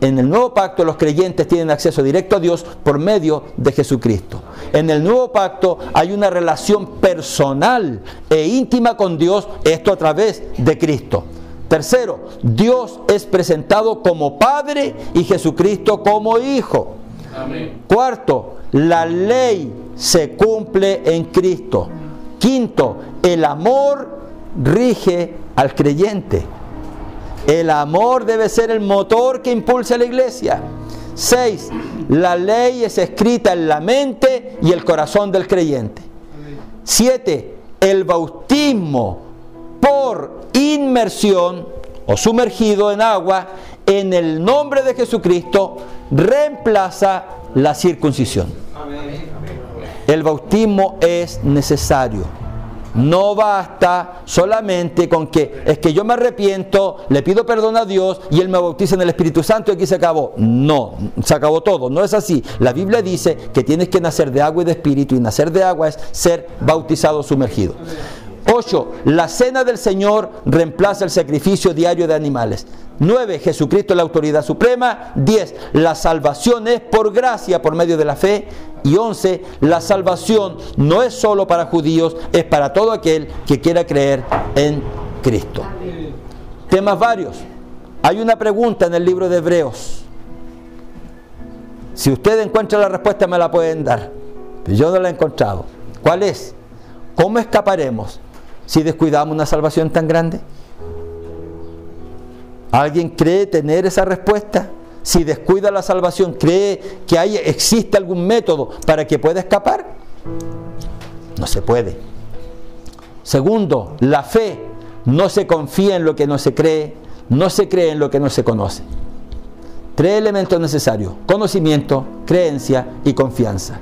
En el nuevo pacto los creyentes tienen acceso directo a Dios por medio de Jesucristo. En el nuevo pacto hay una relación personal e íntima con Dios, esto a través de Cristo. Tercero, Dios es presentado como Padre y Jesucristo como Hijo. Amén. Cuarto, la ley se cumple en Cristo. Quinto, el amor rige al creyente. El amor debe ser el motor que impulsa a la iglesia. 6, la ley es escrita en la mente y el corazón del creyente. 7, el bautismo por inmersión o sumergido en agua en el nombre de Jesucristo reemplaza la circuncisión. El bautismo es necesario. No basta solamente con que es que yo me arrepiento, le pido perdón a Dios y Él me bautiza en el Espíritu Santo y aquí se acabó. No, se acabó todo, no es así. La Biblia dice que tienes que nacer de agua y de espíritu, y nacer de agua es ser bautizado, sumergido. 8, la cena del Señor reemplaza el sacrificio diario de animales. 9, Jesucristo es la autoridad suprema. 10, la salvación es por gracia, por medio de la fe. Y 11, la salvación no es solo para judíos, es para todo aquel que quiera creer en Cristo. Temas varios. Hay una pregunta en el libro de Hebreos. Si usted encuentra la respuesta me la pueden dar. Pero yo no la he encontrado. ¿Cuál es? ¿Cómo escaparemos si descuidamos una salvación tan grande? ¿Alguien cree tener esa respuesta? Si descuida la salvación, ¿cree que existe algún método para que pueda escapar? No se puede. Segundo, la fe no se confía en lo que no se cree, no se cree en lo que no se conoce. 3 elementos necesarios: conocimiento, creencia y confianza.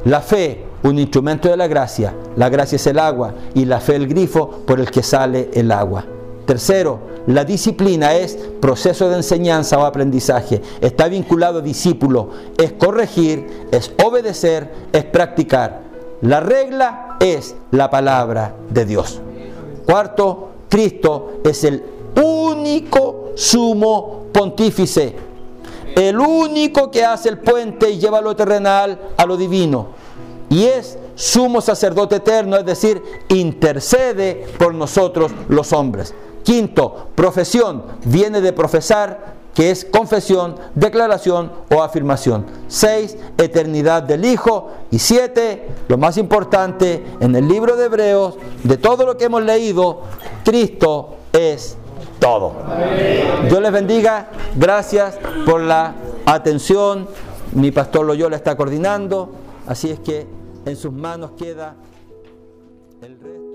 La fe, un instrumento de la gracia es el agua, y la fe el grifo por el que sale el agua. Tercero, la disciplina es proceso de enseñanza o aprendizaje. Está vinculado a discípulo. Es corregir, es obedecer, es practicar. La regla es la palabra de Dios. Cuarto, Cristo es el único sumo pontífice. El único que hace el puente y lleva lo terrenal a lo divino. Y es sumo sacerdote eterno, es decir, intercede por nosotros los hombres. Quinto, profesión, viene de profesar que es confesión, declaración o afirmación. 6, eternidad del Hijo. Y 7, lo más importante, en el libro de Hebreos, de todo lo que hemos leído, Cristo es todo. Amén. Dios les bendiga. Gracias por la atención. Mi pastor Loyola está coordinando, así es que en sus manos queda el resto.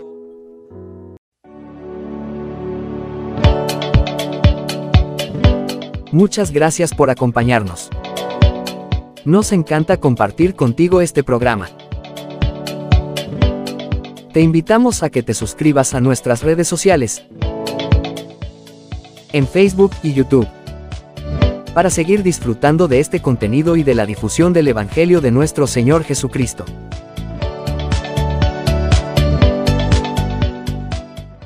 Muchas gracias por acompañarnos. Nos encanta compartir contigo este programa. Te invitamos a que te suscribas a nuestras redes sociales en Facebook y YouTube para seguir disfrutando de este contenido y de la difusión del Evangelio de nuestro Señor Jesucristo.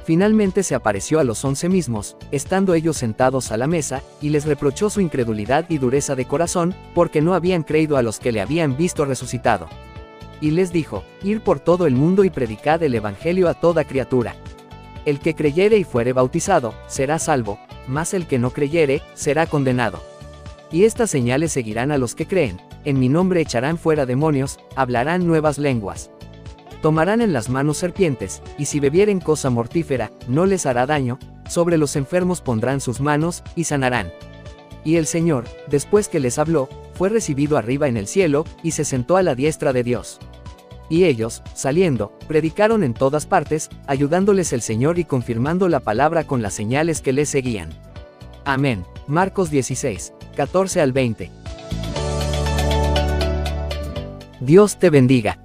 Finalmente se apareció a los 11 mismos, estando ellos sentados a la mesa, y les reprochó su incredulidad y dureza de corazón, porque no habían creído a los que le habían visto resucitado. Y les dijo: Ir por todo el mundo y predicad el Evangelio a toda criatura. El que creyere y fuere bautizado, será salvo, mas el que no creyere, será condenado. Y estas señales seguirán a los que creen: en mi nombre echarán fuera demonios, hablarán nuevas lenguas. Tomarán en las manos serpientes, y si bebieren cosa mortífera, no les hará daño, sobre los enfermos pondrán sus manos, y sanarán. Y el Señor, después que les habló, fue recibido arriba en el cielo, y se sentó a la diestra de Dios. Y ellos, saliendo, predicaron en todas partes, ayudándoles el Señor y confirmando la palabra con las señales que les seguían. Amén. Marcos 16, 14 al 20. Dios te bendiga.